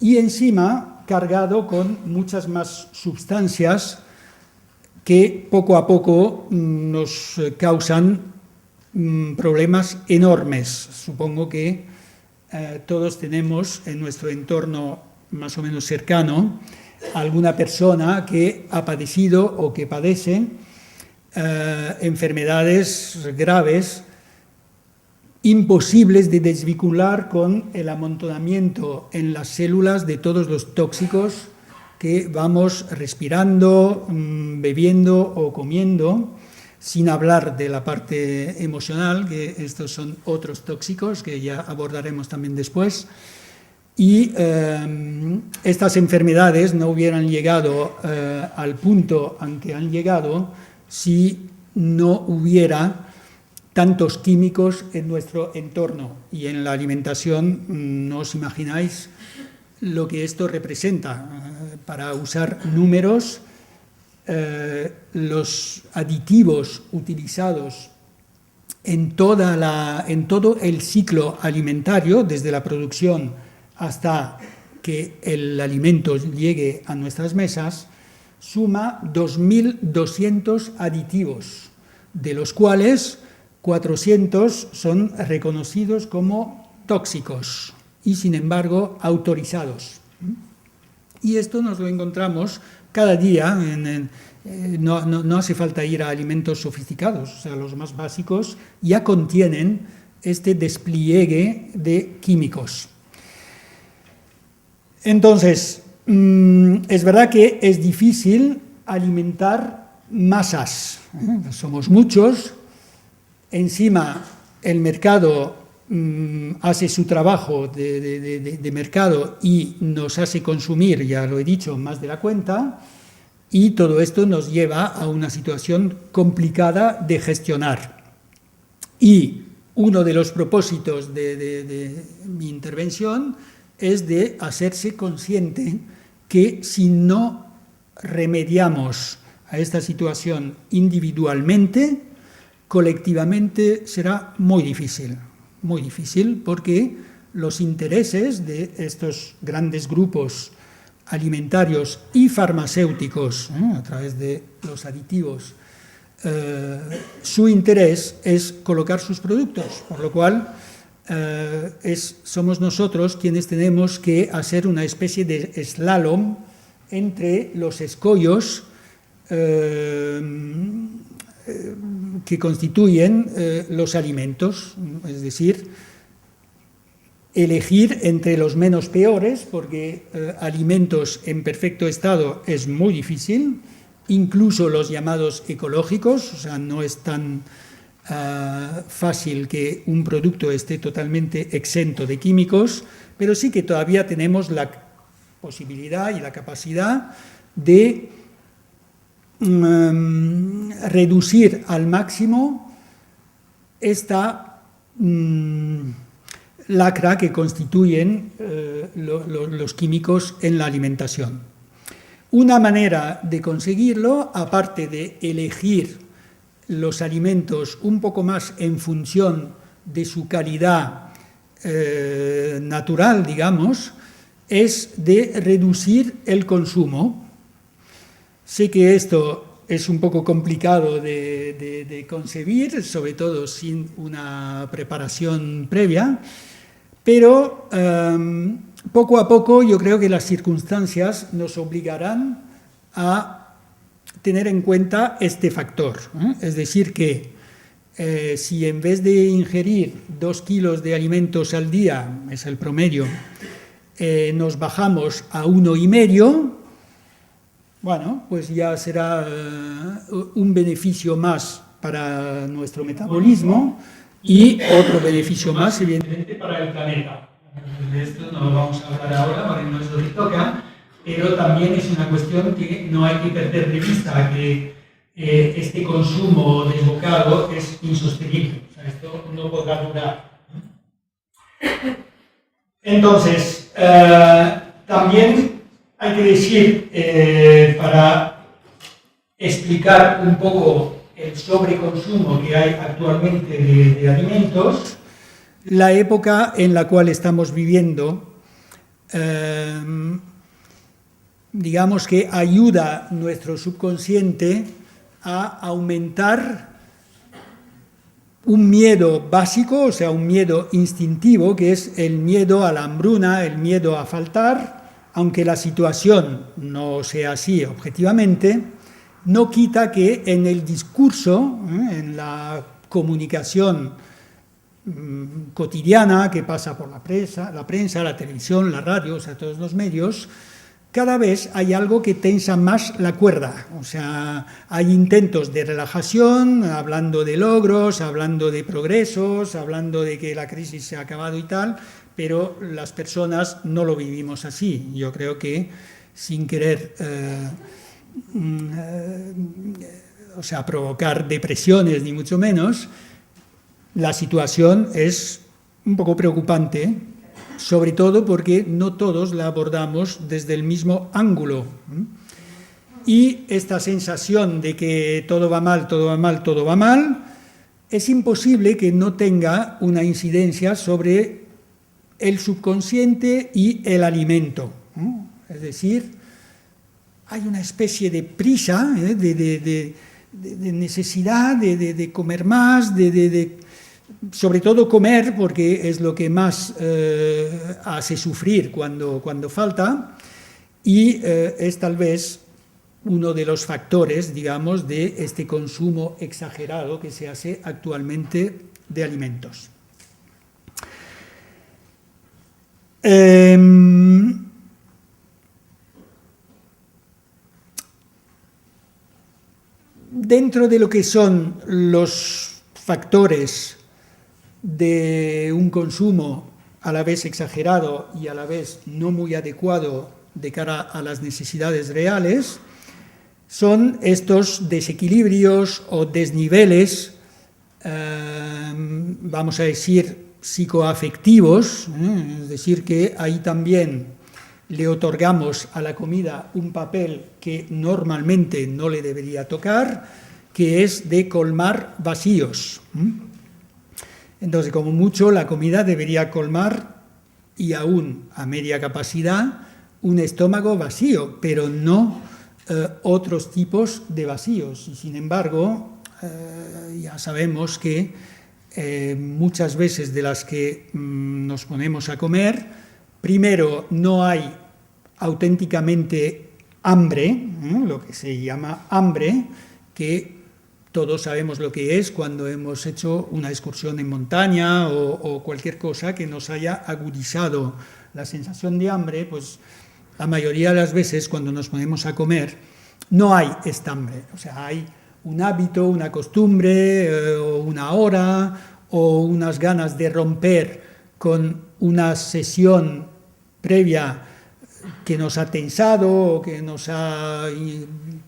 y encima cargado con muchas más sustancias que poco a poco nos causan problemas enormes. Supongo que todos tenemos en nuestro entorno más o menos cercano alguna persona que ha padecido o que padece enfermedades graves imposibles de desvincular con el amontonamiento en las células de todos los tóxicos que vamos respirando, bebiendo o comiendo, sin hablar de la parte emocional, que estos son otros tóxicos que ya abordaremos también después. Y estas enfermedades no hubieran llegado al punto en que han llegado si no hubiera tantos químicos en nuestro entorno. Y en la alimentación no os imagináis lo que esto representa. Para usar números, los aditivos utilizados en todo el ciclo alimentario, desde la producción hasta que el alimento llegue a nuestras mesas, suma 2.200 aditivos, de los cuales 400 son reconocidos como tóxicos y, sin embargo, autorizados. Y esto nos lo encontramos cada día, no hace falta ir a alimentos sofisticados, o sea, los más básicos ya contienen este despliegue de químicos. Entonces, es verdad que es difícil alimentar masas, somos muchos, encima el mercado hace su trabajo de mercado y nos hace consumir, ya lo he dicho, más de la cuenta, y todo esto nos lleva a una situación complicada de gestionar. Y uno de los propósitos de mi intervención es de hacerse consciente que si no remediamos a esta situación individualmente, colectivamente será muy difícil porque los intereses de estos grandes grupos alimentarios y farmacéuticos, a través de los aditivos, su interés es colocar sus productos, por lo cual somos nosotros quienes tenemos que hacer una especie de slalom entre los escollos que constituyen los alimentos, es decir, elegir entre los menos peores, porque alimentos en perfecto estado es muy difícil, incluso los llamados ecológicos, o sea, no es tan fácil que un producto esté totalmente exento de químicos, pero sí que todavía tenemos la posibilidad y la capacidad de reducir al máximo esta lacra que constituyen los químicos en la alimentación. Una manera de conseguirlo, aparte de elegir los alimentos un poco más en función de su calidad natural, digamos, es de reducir el consumo. Sé que esto es un poco complicado de concebir, sobre todo sin una preparación previa, pero poco a poco yo creo que las circunstancias nos obligarán a tener en cuenta este factor. Es decir, que si en vez de ingerir 2 kilos de alimentos al día, es el promedio, nos bajamos a 1,5, bueno, pues ya será un beneficio más para nuestro metabolismo y otro beneficio más, evidentemente, para el planeta. De esto no vamos a hablar ahora, porque no es lo que toca, pero también es una cuestión que no hay que perder de vista, que este consumo desbocado es insostenible. O sea, esto no podrá durar. Entonces, también hay que decir, para explicar un poco el sobreconsumo que hay actualmente de alimentos, la época en la cual estamos viviendo, digamos que ayuda nuestro subconsciente a aumentar un miedo básico, o sea, un miedo instintivo, que es el miedo a la hambruna, el miedo a faltar. Aunque la situación no sea así objetivamente, no quita que en el discurso, en la comunicación cotidiana que pasa por la prensa, la televisión, la radio, o sea, todos los medios, cada vez hay algo que tensa más la cuerda. O sea, hay intentos de relajación, hablando de logros, hablando de progresos, hablando de que la crisis se ha acabado y tal, pero las personas no lo vivimos así. Yo creo que sin querer provocar depresiones ni mucho menos, la situación es un poco preocupante, sobre todo porque no todos la abordamos desde el mismo ángulo. Y esta sensación de que todo va mal, todo va mal, todo va mal, es imposible que no tenga una incidencia sobre el subconsciente y el alimento. Es decir, hay una especie de prisa, de necesidad de comer más, sobre todo comer, porque es lo que más hace sufrir cuando falta, y es tal vez uno de los factores, digamos, de este consumo exagerado que se hace actualmente de alimentos. Dentro de lo que son los factores de un consumo a la vez exagerado y a la vez no muy adecuado de cara a las necesidades reales, son estos desequilibrios o desniveles, vamos a decir, psicoafectivos, es decir, que ahí también le otorgamos a la comida un papel que normalmente no le debería tocar, que es de colmar vacíos. Entonces, como mucho, la comida debería colmar, y aún a media capacidad, un estómago vacío, pero no otros tipos de vacíos. Y sin embargo, ya sabemos que muchas veces de las que nos ponemos a comer, primero no hay auténticamente hambre, lo que se llama hambre, que todos sabemos lo que es cuando hemos hecho una excursión en montaña o cualquier cosa que nos haya agudizado la sensación de hambre, pues la mayoría de las veces cuando nos ponemos a comer no hay esta hambre, o sea, hay un hábito, una costumbre, o una hora, o unas ganas de romper con una sesión previa que nos ha tensado o que nos ha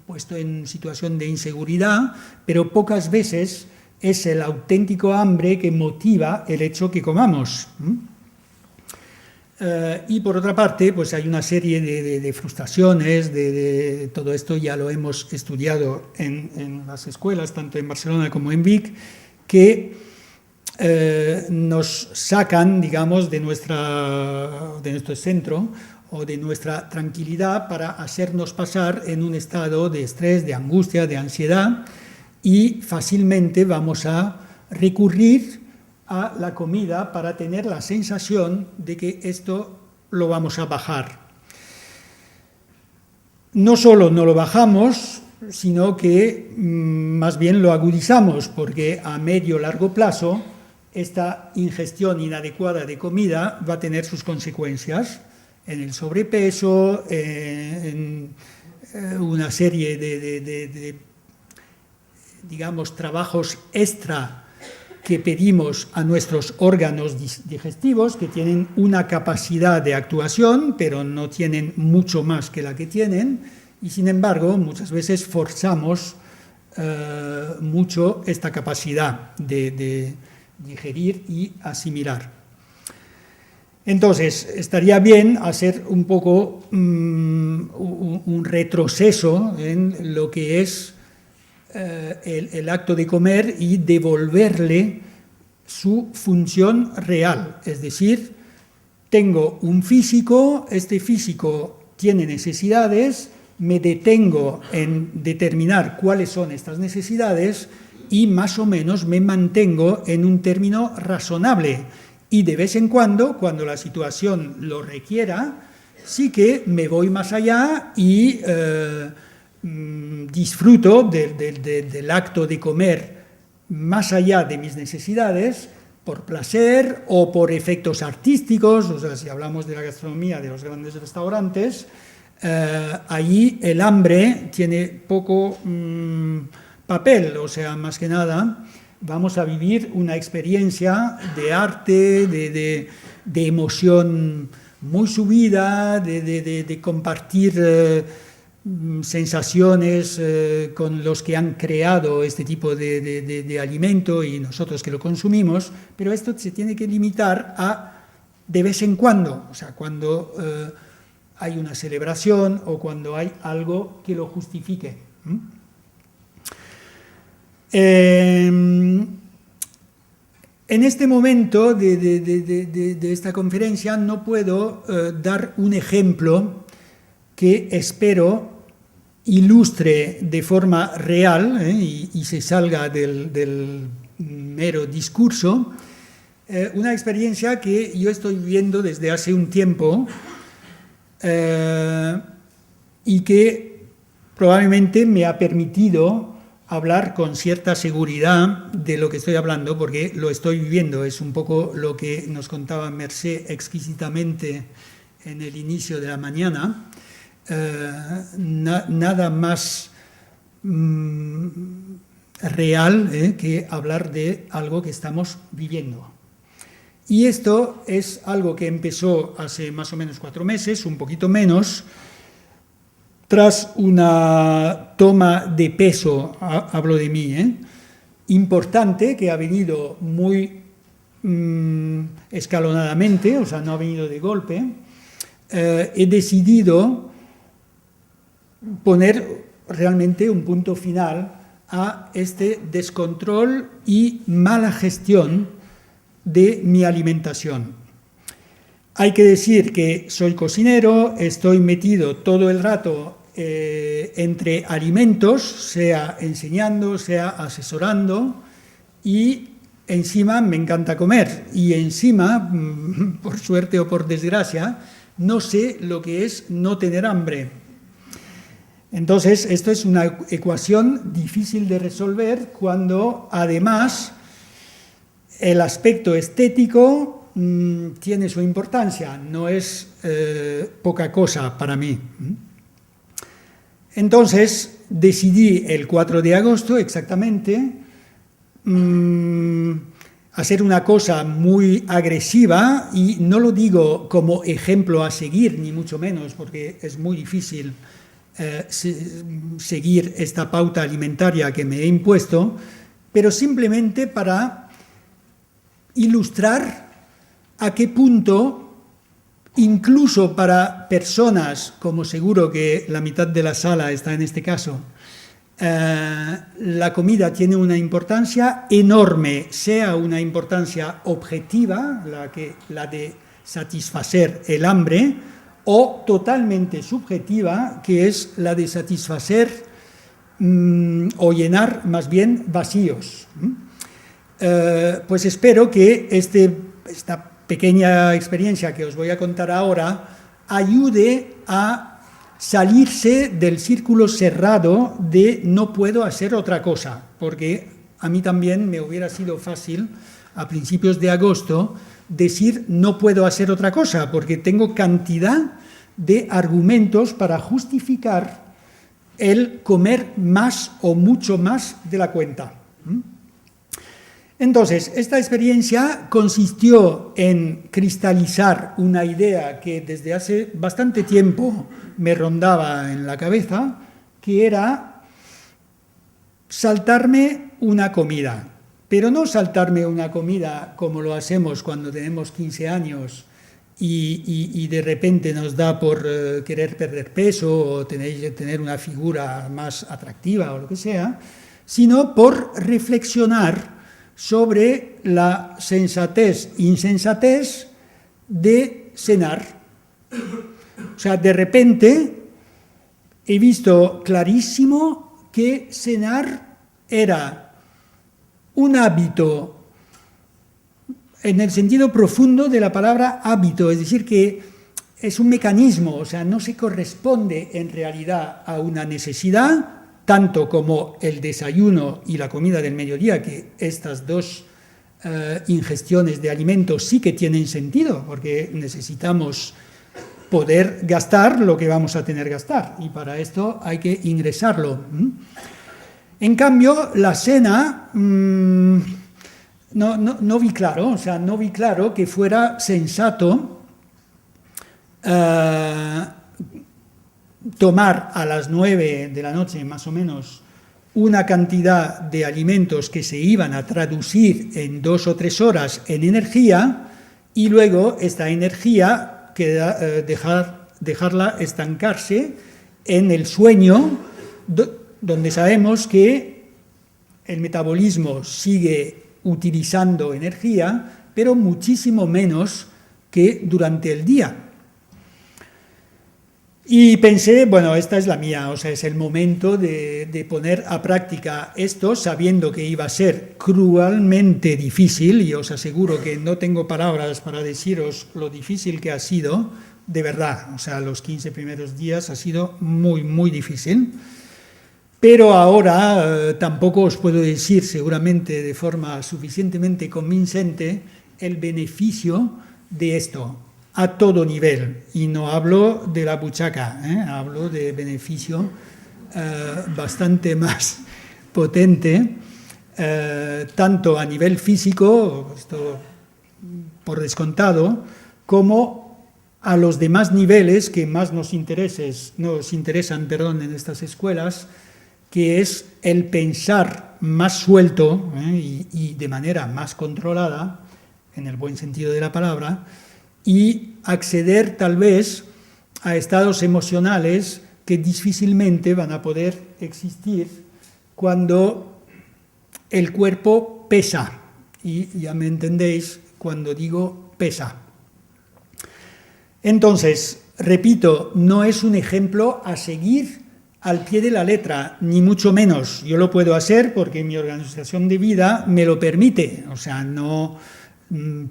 puesto en situación de inseguridad, pero pocas veces es el auténtico hambre que motiva el hecho que comamos. Y por otra parte, pues hay una serie de frustraciones, de todo esto ya lo hemos estudiado en las escuelas, tanto en Barcelona como en Vic, que nos sacan, digamos, de nuestro centro o de nuestra tranquilidad para hacernos pasar en un estado de estrés, de angustia, de ansiedad, y fácilmente vamos a recurrir a la comida para tener la sensación de que esto lo vamos a bajar. No solo no lo bajamos, sino que más bien lo agudizamos, porque a medio o largo plazo esta ingestión inadecuada de comida va a tener sus consecuencias en el sobrepeso, en una serie de digamos, trabajos extra que pedimos a nuestros órganos digestivos, que tienen una capacidad de actuación, pero no tienen mucho más que la que tienen, y sin embargo muchas veces forzamos mucho esta capacidad de digerir y asimilar. Entonces, estaría bien hacer un poco un retroceso en lo que es el acto de comer y devolverle su función real. Es decir, tengo un físico, este físico tiene necesidades, me detengo en determinar cuáles son estas necesidades y más o menos me mantengo en un término razonable. Y de vez en cuando la situación lo requiera, sí que me voy más allá y disfruto del acto de comer más allá de mis necesidades, por placer o por efectos artísticos. O sea, si hablamos de la gastronomía de los grandes restaurantes, allí el hambre tiene poco papel, o sea, más que nada vamos a vivir una experiencia de arte, de emoción muy subida, de compartir sensaciones con los que han creado este tipo de alimento y nosotros que lo consumimos, pero esto se tiene que limitar a de vez en cuando, o sea, cuando hay una celebración o cuando hay algo que lo justifique. En este momento de esta conferencia no puedo dar un ejemplo que espero ilustre de forma real y se salga del mero discurso, una experiencia que yo estoy viviendo desde hace un tiempo y que probablemente me ha permitido hablar con cierta seguridad de lo que estoy hablando, porque lo estoy viviendo. Es un poco lo que nos contaba Mercé exquisitamente en el inicio de la mañana. Nada más real que hablar de algo que estamos viviendo. Y esto es algo que empezó hace más o menos 4 meses, un poquito menos, tras una toma de peso, hablo de mí, importante, que ha venido muy escalonadamente, o sea, no ha venido de golpe. He decidido poner realmente un punto final a este descontrol y mala gestión de mi alimentación. Hay que decir que soy cocinero, estoy metido todo el rato entre alimentos, sea enseñando, sea asesorando, y encima me encanta comer. Y encima, por suerte o por desgracia, no sé lo que es no tener hambre. Entonces, esto es una ecuación difícil de resolver cuando, además, el aspecto estético tiene su importancia, no es poca cosa para mí. Entonces, decidí el 4 de agosto exactamente hacer una cosa muy agresiva, y no lo digo como ejemplo a seguir, ni mucho menos, porque es muy difícil seguir esta pauta alimentaria que me he impuesto, pero simplemente para ilustrar a qué punto, incluso para personas, como seguro que la mitad de la sala está en este caso, la comida tiene una importancia enorme, sea una importancia objetiva, la de satisfacer el hambre, o totalmente subjetiva, que es la de satisfacer o llenar más bien vacíos. Pues espero que esta pequeña experiencia que os voy a contar ahora ayude a salirse del círculo cerrado de no puedo hacer otra cosa, porque a mí también me hubiera sido fácil a principios de agosto decir no puedo hacer otra cosa, porque tengo cantidad de argumentos para justificar el comer más o mucho más de la cuenta. Entonces, esta experiencia consistió en cristalizar una idea que desde hace bastante tiempo me rondaba en la cabeza, que era saltarme una comida, pero no saltarme una comida como lo hacemos cuando tenemos 15 años y de repente nos da por querer perder peso o tener una figura más atractiva o lo que sea, sino por reflexionar sobre la sensatez-insensatez de cenar. O sea, de repente he visto clarísimo que cenar era un hábito en el sentido profundo de la palabra hábito, es decir, que es un mecanismo, o sea, no se corresponde en realidad a una necesidad, tanto como el desayuno y la comida del mediodía, que estas dos ingestiones de alimentos sí que tienen sentido, porque necesitamos poder gastar lo que vamos a tener que gastar, y para esto hay que ingresarlo. En cambio, la cena no vi claro, o sea, no vi claro que fuera sensato tomar a las 9 de la noche, más o menos, una cantidad de alimentos que se iban a traducir en 2 o 3 horas en energía, y luego esta energía dejarla estancarse en el sueño, donde sabemos que el metabolismo sigue utilizando energía, pero muchísimo menos que durante el día. Y pensé, bueno, esta es la mía, o sea, es el momento de poner a práctica esto, sabiendo que iba a ser cruelmente difícil, y os aseguro que no tengo palabras para deciros lo difícil que ha sido, de verdad, o sea, los 15 primeros días ha sido muy, muy difícil, pero ahora tampoco os puedo decir seguramente de forma suficientemente convincente el beneficio de esto, a todo nivel, y no hablo de la buchaca, hablo de beneficio bastante más potente, tanto a nivel físico, esto por descontado, como a los demás niveles que más nos interesan en estas escuelas, que es el pensar más suelto y de manera más controlada, en el buen sentido de la palabra, y acceder tal vez a estados emocionales que difícilmente van a poder existir cuando el cuerpo pesa. Y ya me entendéis cuando digo pesa. Entonces, repito, no es un ejemplo a seguir al pie de la letra, ni mucho menos. Yo lo puedo hacer porque mi organización de vida me lo permite, o sea, no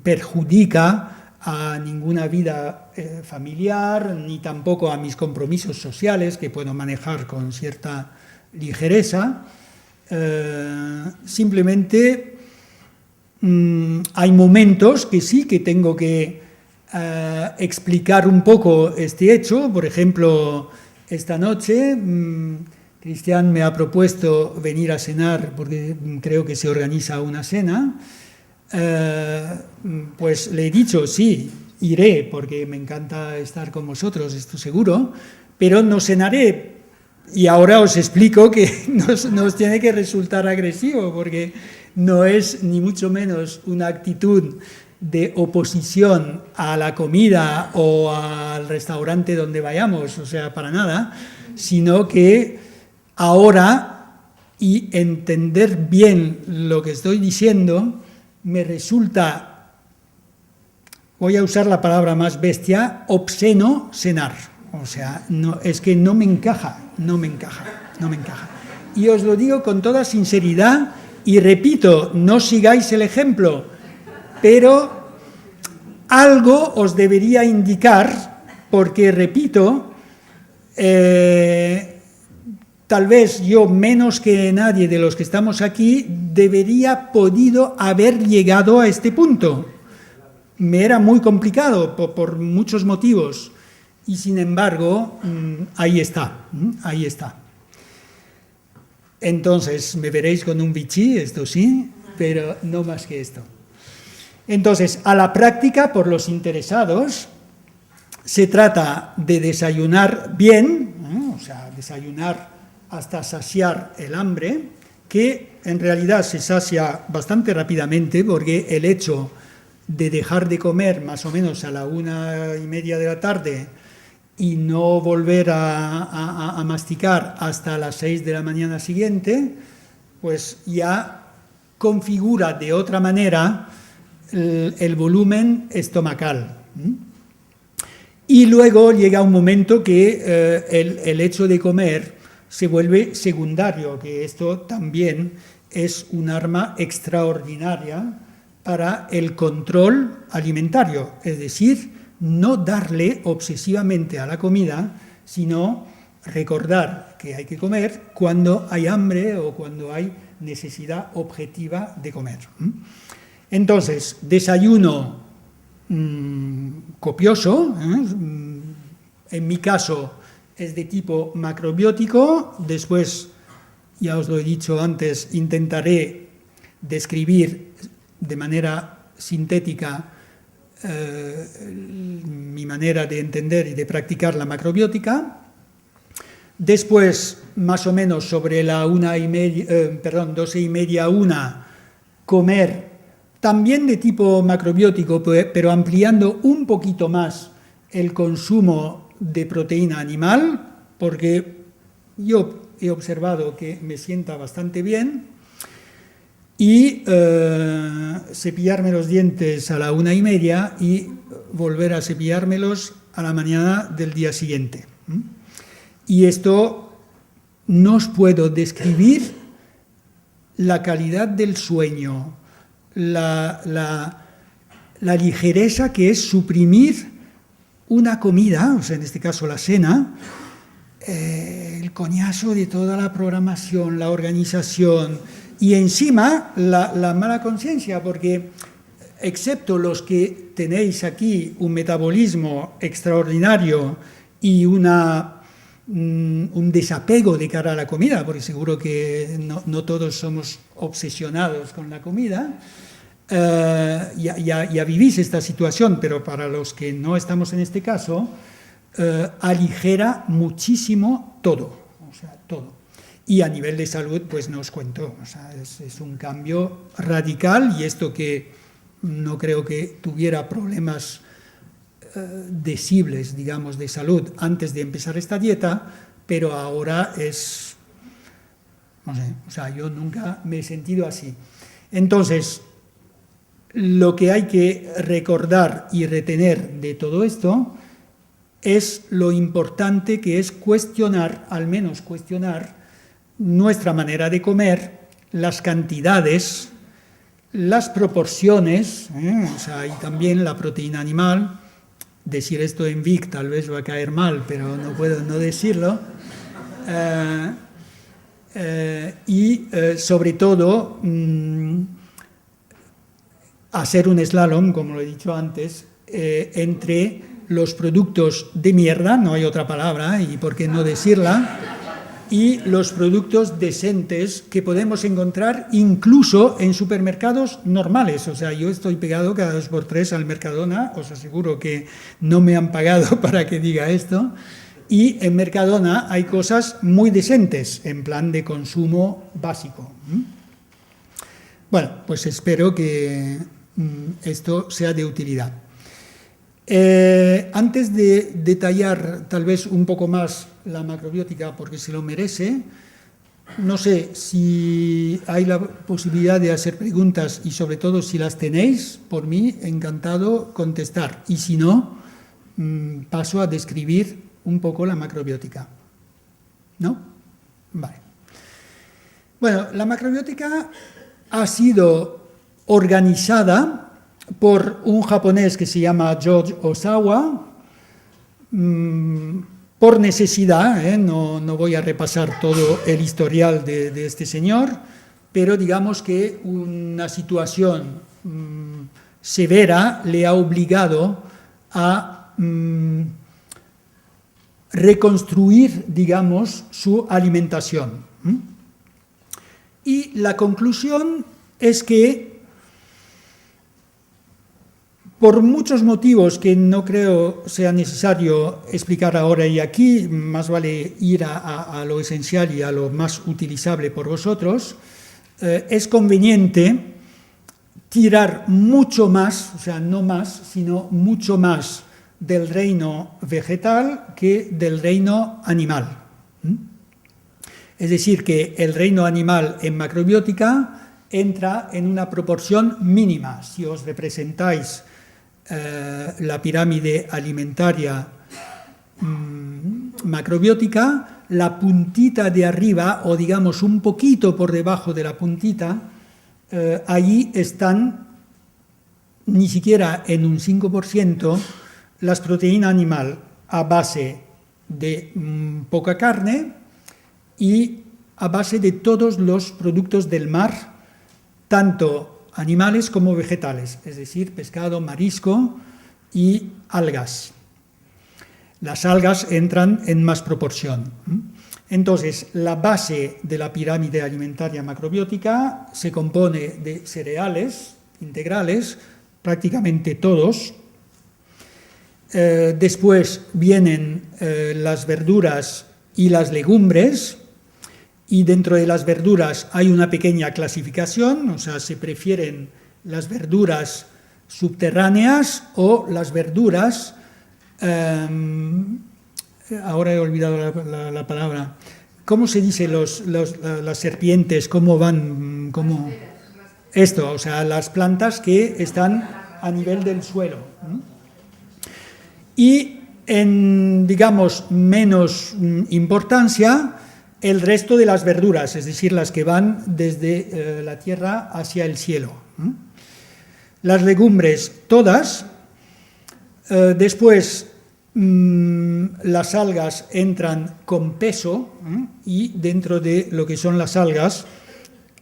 perjudica a ninguna vida familiar, ni tampoco a mis compromisos sociales, que puedo manejar con cierta ligereza. Simplemente hay momentos que sí que tengo que explicar un poco este hecho. Por ejemplo, esta noche Cristian me ha propuesto venir a cenar porque creo que se organiza una cena, pues le he dicho, sí, iré porque me encanta estar con vosotros, esto seguro, pero no cenaré. Y ahora os explico que nos tiene que resultar agresivo porque no es ni mucho menos una actitud de oposición a la comida o al restaurante donde vayamos, o sea, para nada, sino que ahora, y entender bien lo que estoy diciendo, me resulta, voy a usar la palabra más bestia, obsceno cenar. O sea, no, es que no me encaja. Y os lo digo con toda sinceridad y repito, no sigáis el ejemplo, pero algo os debería indicar, porque repito, tal vez yo menos que nadie de los que estamos aquí debería podido haber llegado a este punto. Me era muy complicado por muchos motivos y sin embargo ahí está. Entonces me veréis con un vichy, esto sí, pero no más que esto. Entonces, a la práctica, por los interesados, se trata de desayunar bien, o sea, desayunar hasta saciar el hambre, que en realidad se sacia bastante rápidamente porque el hecho de dejar de comer más o menos a la 1:30 de la tarde y no volver a masticar hasta las 6 de la mañana siguiente, pues ya configura de otra manera el volumen estomacal. Y luego llega un momento que el hecho de comer se vuelve secundario, que esto también es un arma extraordinaria para el control alimentario, es decir, no darle obsesivamente a la comida, sino recordar que hay que comer cuando hay hambre o cuando hay necesidad objetiva de comer. Entonces, desayuno copioso, en mi caso es de tipo macrobiótico, después, ya os lo he dicho antes, intentaré describir de manera sintética mi manera de entender y de practicar la macrobiótica. Después, más o menos sobre la 12:30, 1, comer también de tipo macrobiótico, pero ampliando un poquito más el consumo de proteína animal, porque yo he observado que me sienta bastante bien, y cepillarme los dientes a la 1:30 y volver a cepillármelos a la mañana del día siguiente. Y esto no os puedo describir la calidad del sueño, la ligereza que es suprimir una comida, o sea, en este caso la cena, el coñazo de toda la programación, la organización y encima la mala conciencia, porque excepto los que tenéis aquí un metabolismo extraordinario y un desapego de cara a la comida, porque seguro que no todos somos obsesionados con la comida, ya vivís esta situación, pero para los que no estamos en este caso, aligera muchísimo todo, o sea, todo. Y a nivel de salud, pues no os cuento, o sea, es un cambio radical, y esto que no creo que tuviera problemas decibles, digamos, de salud antes de empezar esta dieta, pero ahora es, no sé, o sea, yo nunca me he sentido así. Entonces, lo que hay que recordar y retener de todo esto es lo importante que es cuestionar, al menos cuestionar, nuestra manera de comer, las cantidades, las proporciones, o sea, y también la proteína animal. Decir esto en Vic tal vez va a caer mal, pero no puedo no decirlo. Y sobre todo, hacer un slalom, como lo he dicho antes, entre los productos de mierda, no hay otra palabra, y por qué no decirla, y los productos decentes que podemos encontrar incluso en supermercados normales. O sea, yo estoy pegado cada 2x3 al Mercadona, os aseguro que no me han pagado para que diga esto, y en Mercadona hay cosas muy decentes, en plan de consumo básico. Bueno, pues espero que esto sea de utilidad. Antes de detallar tal vez un poco más la macrobiótica, porque se lo merece, no sé si hay la posibilidad de hacer preguntas y sobre todo si las tenéis, por mí encantado contestar. Y si no, paso a describir un poco la macrobiótica. ¿No? Vale. Bueno, la macrobiótica ha sido organizada por un japonés que se llama George Osawa, por necesidad, no voy a repasar todo el historial de este señor, pero digamos que una situación severa le ha obligado a reconstruir, digamos, su alimentación. Y la conclusión es que, por muchos motivos que no creo sea necesario explicar ahora y aquí, más vale ir a lo esencial y a lo más utilizable por vosotros, es conveniente tirar mucho más, o sea, no más, sino mucho más del reino vegetal que del reino animal. Es decir, que el reino animal en macrobiótica entra en una proporción mínima. Si os representáis la pirámide alimentaria macrobiótica, la puntita de arriba, o digamos un poquito por debajo de la puntita, allí están ni siquiera en un 5% las proteínas animal a base de poca carne y a base de todos los productos del mar, tanto animales como vegetales, es decir, pescado, marisco y algas. Las algas entran en más proporción. Entonces, la base de la pirámide alimentaria macrobiótica se compone de cereales integrales, prácticamente todos. Después vienen las verduras y las legumbres, y dentro de las verduras hay una pequeña clasificación, o sea, se prefieren las verduras subterráneas o las verduras, ahora he olvidado la palabra, ¿cómo se dice las serpientes? ¿Cómo van? ¿Cómo? Esto, o sea, las plantas que están a nivel del suelo. Y en, digamos, menos importancia, el resto de las verduras, es decir, las que van desde la tierra hacia el cielo. Las legumbres, todas. Después, las algas entran con peso y dentro de lo que son las algas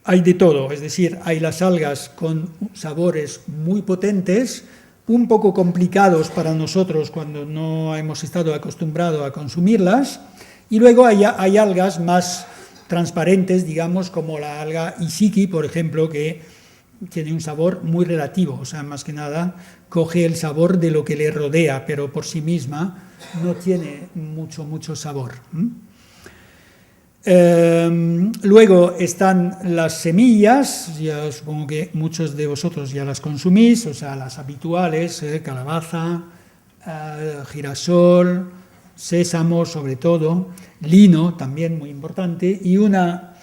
hay de todo. Es decir, hay las algas con sabores muy potentes, un poco complicados para nosotros cuando no hemos estado acostumbrados a consumirlas. Y luego hay algas más transparentes, digamos, como la alga Isiki, por ejemplo, que tiene un sabor muy relativo, o sea, más que nada coge el sabor de lo que le rodea, pero por sí misma no tiene mucho sabor. Luego están las semillas, ya supongo que muchos de vosotros ya las consumís, o sea, las habituales, calabaza, girasol, sésamo sobre todo, lino también muy importante, y una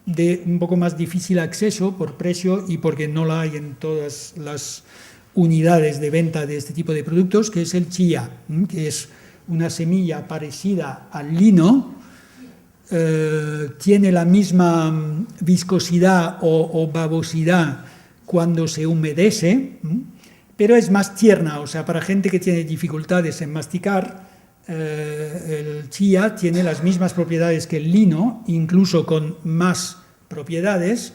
de un poco más difícil acceso por precio y porque no la hay en todas las unidades de venta de este tipo de productos, que es el chía, que es una semilla parecida al lino, tiene la misma viscosidad o babosidad cuando se humedece, pero es más tierna, o sea, para gente que tiene dificultades en masticar, el chía tiene las mismas propiedades que el lino, incluso con más propiedades,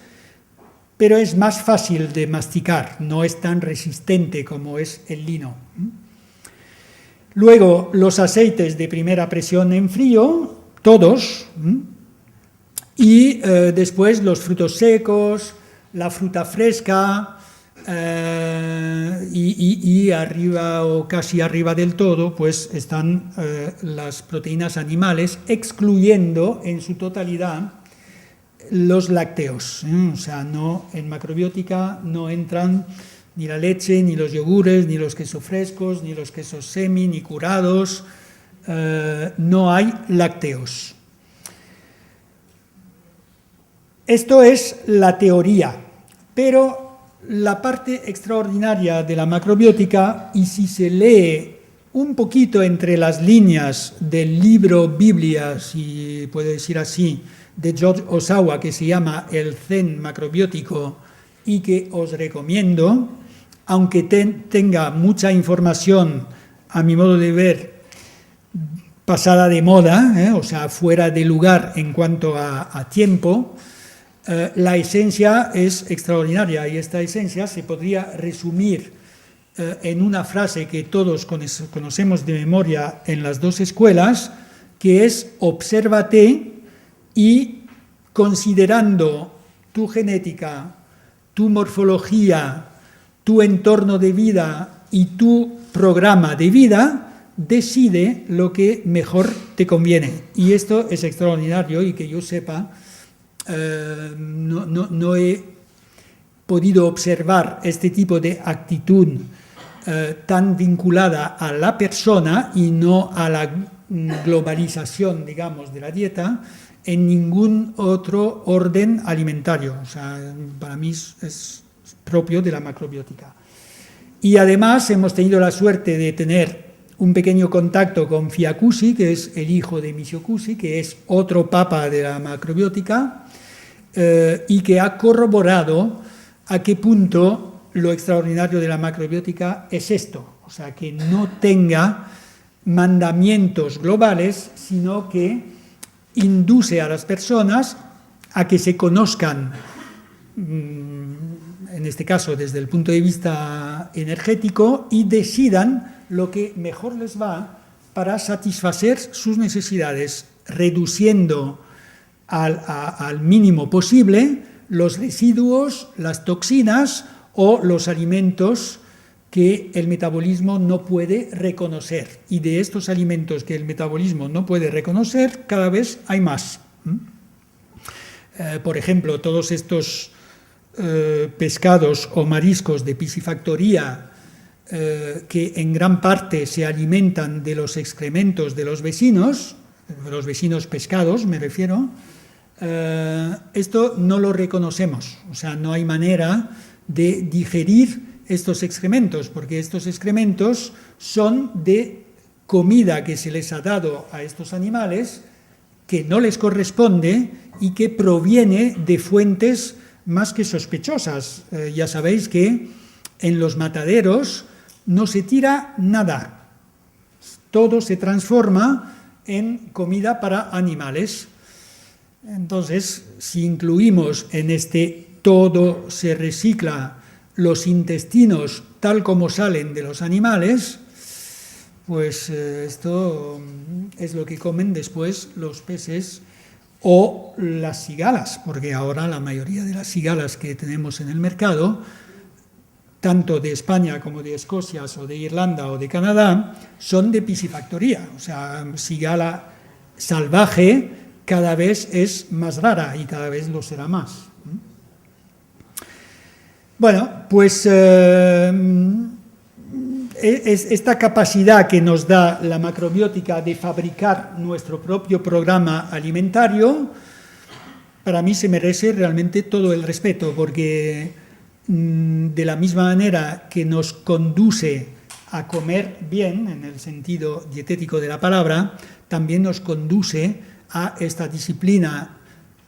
pero es más fácil de masticar, no es tan resistente como es el lino. Luego, los aceites de primera presión en frío, todos, Y después los frutos secos, la fruta fresca, y arriba o casi arriba del todo pues están las proteínas animales, excluyendo en su totalidad los lácteos. O sea, no, en macrobiótica no entran ni la leche, ni los yogures, ni los quesos frescos, ni los quesos semi, ni curados. No hay lácteos. Esto es la teoría, pero la parte extraordinaria de la macrobiótica, y si se lee un poquito entre las líneas del libro Biblia, si puede decir así, de George Osawa, que se llama El Zen macrobiótico y que os recomiendo, aunque tenga mucha información, a mi modo de ver, pasada de moda, o sea, fuera de lugar en cuanto a tiempo, la esencia es extraordinaria, y esta esencia se podría resumir en una frase que todos conocemos de memoria en las dos escuelas, que es: obsérvate y, considerando tu genética, tu morfología, tu entorno de vida y tu programa de vida, decide lo que mejor te conviene. Y esto es extraordinario, y que yo sepa, no he podido observar este tipo de actitud tan vinculada a la persona y no a la globalización, digamos, de la dieta en ningún otro orden alimentario. O sea, para mí es propio de la macrobiótica. Y además hemos tenido la suerte de tener un pequeño contacto con Fiacusi, que es el hijo de Michio Cusi, que es otro papa de la macrobiótica, y que ha corroborado a qué punto lo extraordinario de la macrobiótica es esto, o sea, que no tenga mandamientos globales, sino que induce a las personas a que se conozcan, en este caso desde el punto de vista energético, y decidan lo que mejor les va para satisfacer sus necesidades, reduciendo al mínimo posible los residuos, las toxinas o los alimentos que el metabolismo no puede reconocer. Y de estos alimentos que el metabolismo no puede reconocer, cada vez hay más. Por ejemplo, todos estos pescados o mariscos de piscifactoría, que en gran parte se alimentan de los excrementos de los vecinos pescados, me refiero, esto no lo reconocemos. O sea, no hay manera de digerir estos excrementos, porque estos excrementos son de comida que se les ha dado a estos animales, que no les corresponde y que proviene de fuentes más que sospechosas. Ya sabéis que en los mataderos no se tira nada, todo se transforma en comida para animales. Entonces, si incluimos en este todo se recicla los intestinos tal como salen de los animales, pues esto es lo que comen después los peces o las cigalas, porque ahora la mayoría de las cigalas que tenemos en el mercado, tanto de España como de Escocia o de Irlanda o de Canadá, son de piscifactoría. O sea, cigala salvaje cada vez es más rara y cada vez lo será más. Bueno, pues esta capacidad que nos da la macrobiótica de fabricar nuestro propio programa alimentario, para mí se merece realmente todo el respeto, porque de la misma manera que nos conduce a comer bien, en el sentido dietético de la palabra, también nos conduce a esta disciplina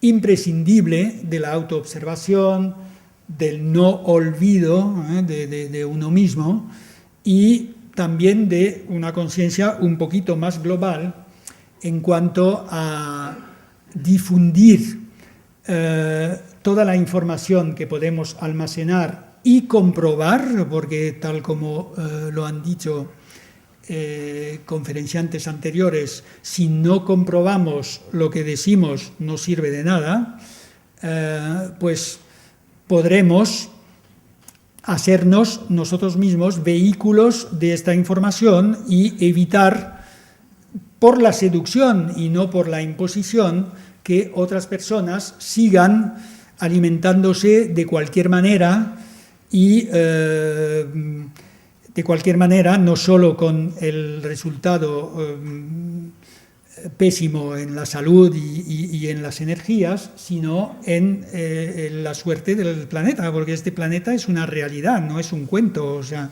imprescindible de la autoobservación, del no olvido de uno mismo, y también de una conciencia un poquito más global en cuanto a difundir toda la información que podemos almacenar y comprobar, porque tal como lo han dicho conferenciantes anteriores, si no comprobamos lo que decimos no sirve de nada, pues podremos hacernos nosotros mismos vehículos de esta información y evitar, por la seducción y no por la imposición, que otras personas sigan alimentándose de cualquier manera y de cualquier manera, no solo con el resultado pésimo en la salud y en las energías, sino en la suerte del planeta, porque este planeta es una realidad, no es un cuento. O sea,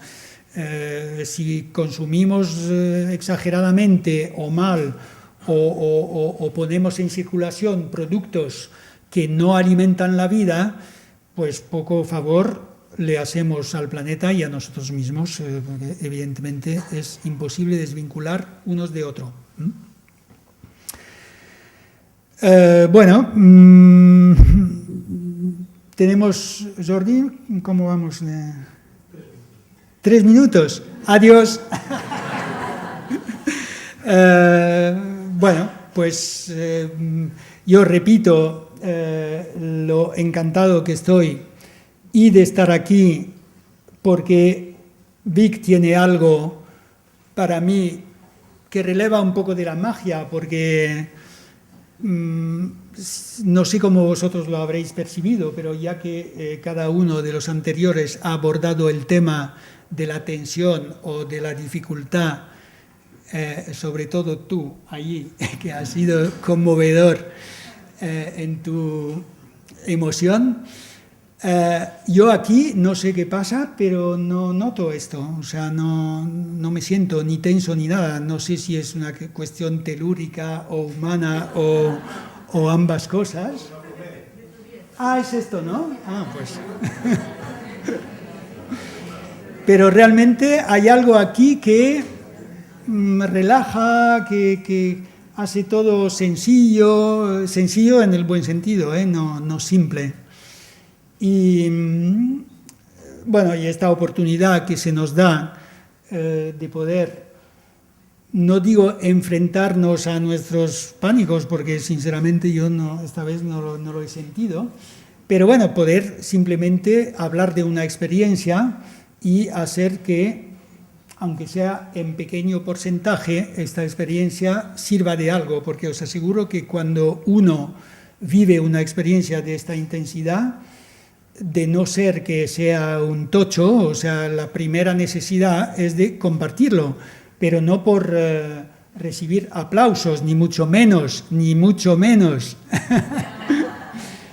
si consumimos exageradamente o mal o ponemos en circulación productos que no alimentan la vida, pues poco favor le hacemos al planeta y a nosotros mismos, porque evidentemente es imposible desvincular unos de otros. Bueno, tenemos, Jordi, ¿cómo vamos? 3 minutos. Adiós. Bueno, pues yo repito lo encantado que estoy y de estar aquí, porque Vic tiene algo para mí que releva un poco de la magia, porque no sé cómo vosotros lo habréis percibido, pero ya que cada uno de los anteriores ha abordado el tema de la tensión o de la dificultad, sobre todo tú allí, que has sido conmovedor en tu emoción, yo aquí no sé qué pasa, pero no noto esto, o sea, no me siento ni tenso ni nada. No sé si es una cuestión telúrica o humana o ambas cosas. Ah, es esto, ¿no? Ah, pues. Pero realmente hay algo aquí que me relaja, que hace todo sencillo en el buen sentido, no simple. Y bueno, y esta oportunidad que se nos da de poder, no digo enfrentarnos a nuestros pánicos, porque sinceramente yo esta vez no lo he sentido, pero bueno, poder simplemente hablar de una experiencia y hacer que, aunque sea en pequeño porcentaje, esta experiencia sirva de algo, porque os aseguro que cuando uno vive una experiencia de esta intensidad, de no ser que sea un tocho, o sea, la primera necesidad es de compartirlo, pero no por recibir aplausos, ni mucho menos,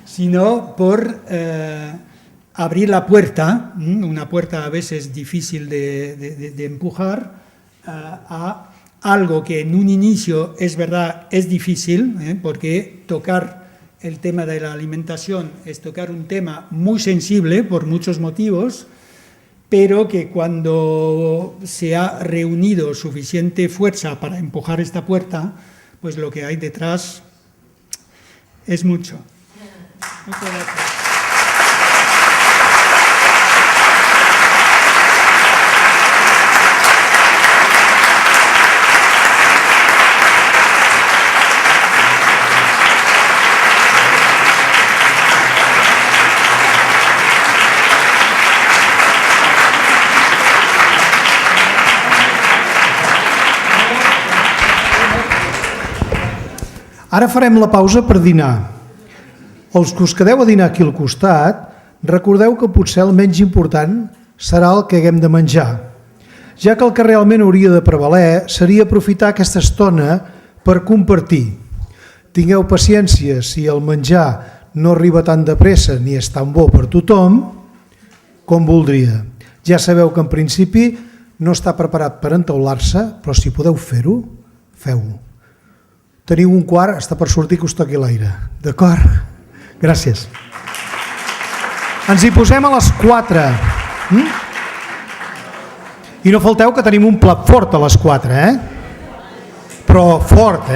sino por abrir la puerta, una puerta a veces difícil de empujar, a algo que en un inicio es verdad, es difícil, porque tocar el tema de la alimentación es tocar un tema muy sensible por muchos motivos, pero que cuando se ha reunido suficiente fuerza para empujar esta puerta, pues lo que hay detrás es mucho. Muchas gracias. Ara farem la pausa per dinar. Els que us quedeu a dinar aquí al costat, recordeu que potser el menys important serà el que haguem de menjar, ja que el que realment hauria de prevaler seria aprofitar aquesta estona per compartir. Tingueu paciència si el menjar no arriba tan de pressa ni és tan bo per tothom com voldria. Ja sabeu que en principi no està preparat per entaular-se, però si podeu fer-ho, feu-ho. Teniu un quart, està per sortir que us toqui l'aire. D'acord? Gràcies. Ens hi posem a les 4. I no falteu que tenim un plat fort a les 4, Però fort,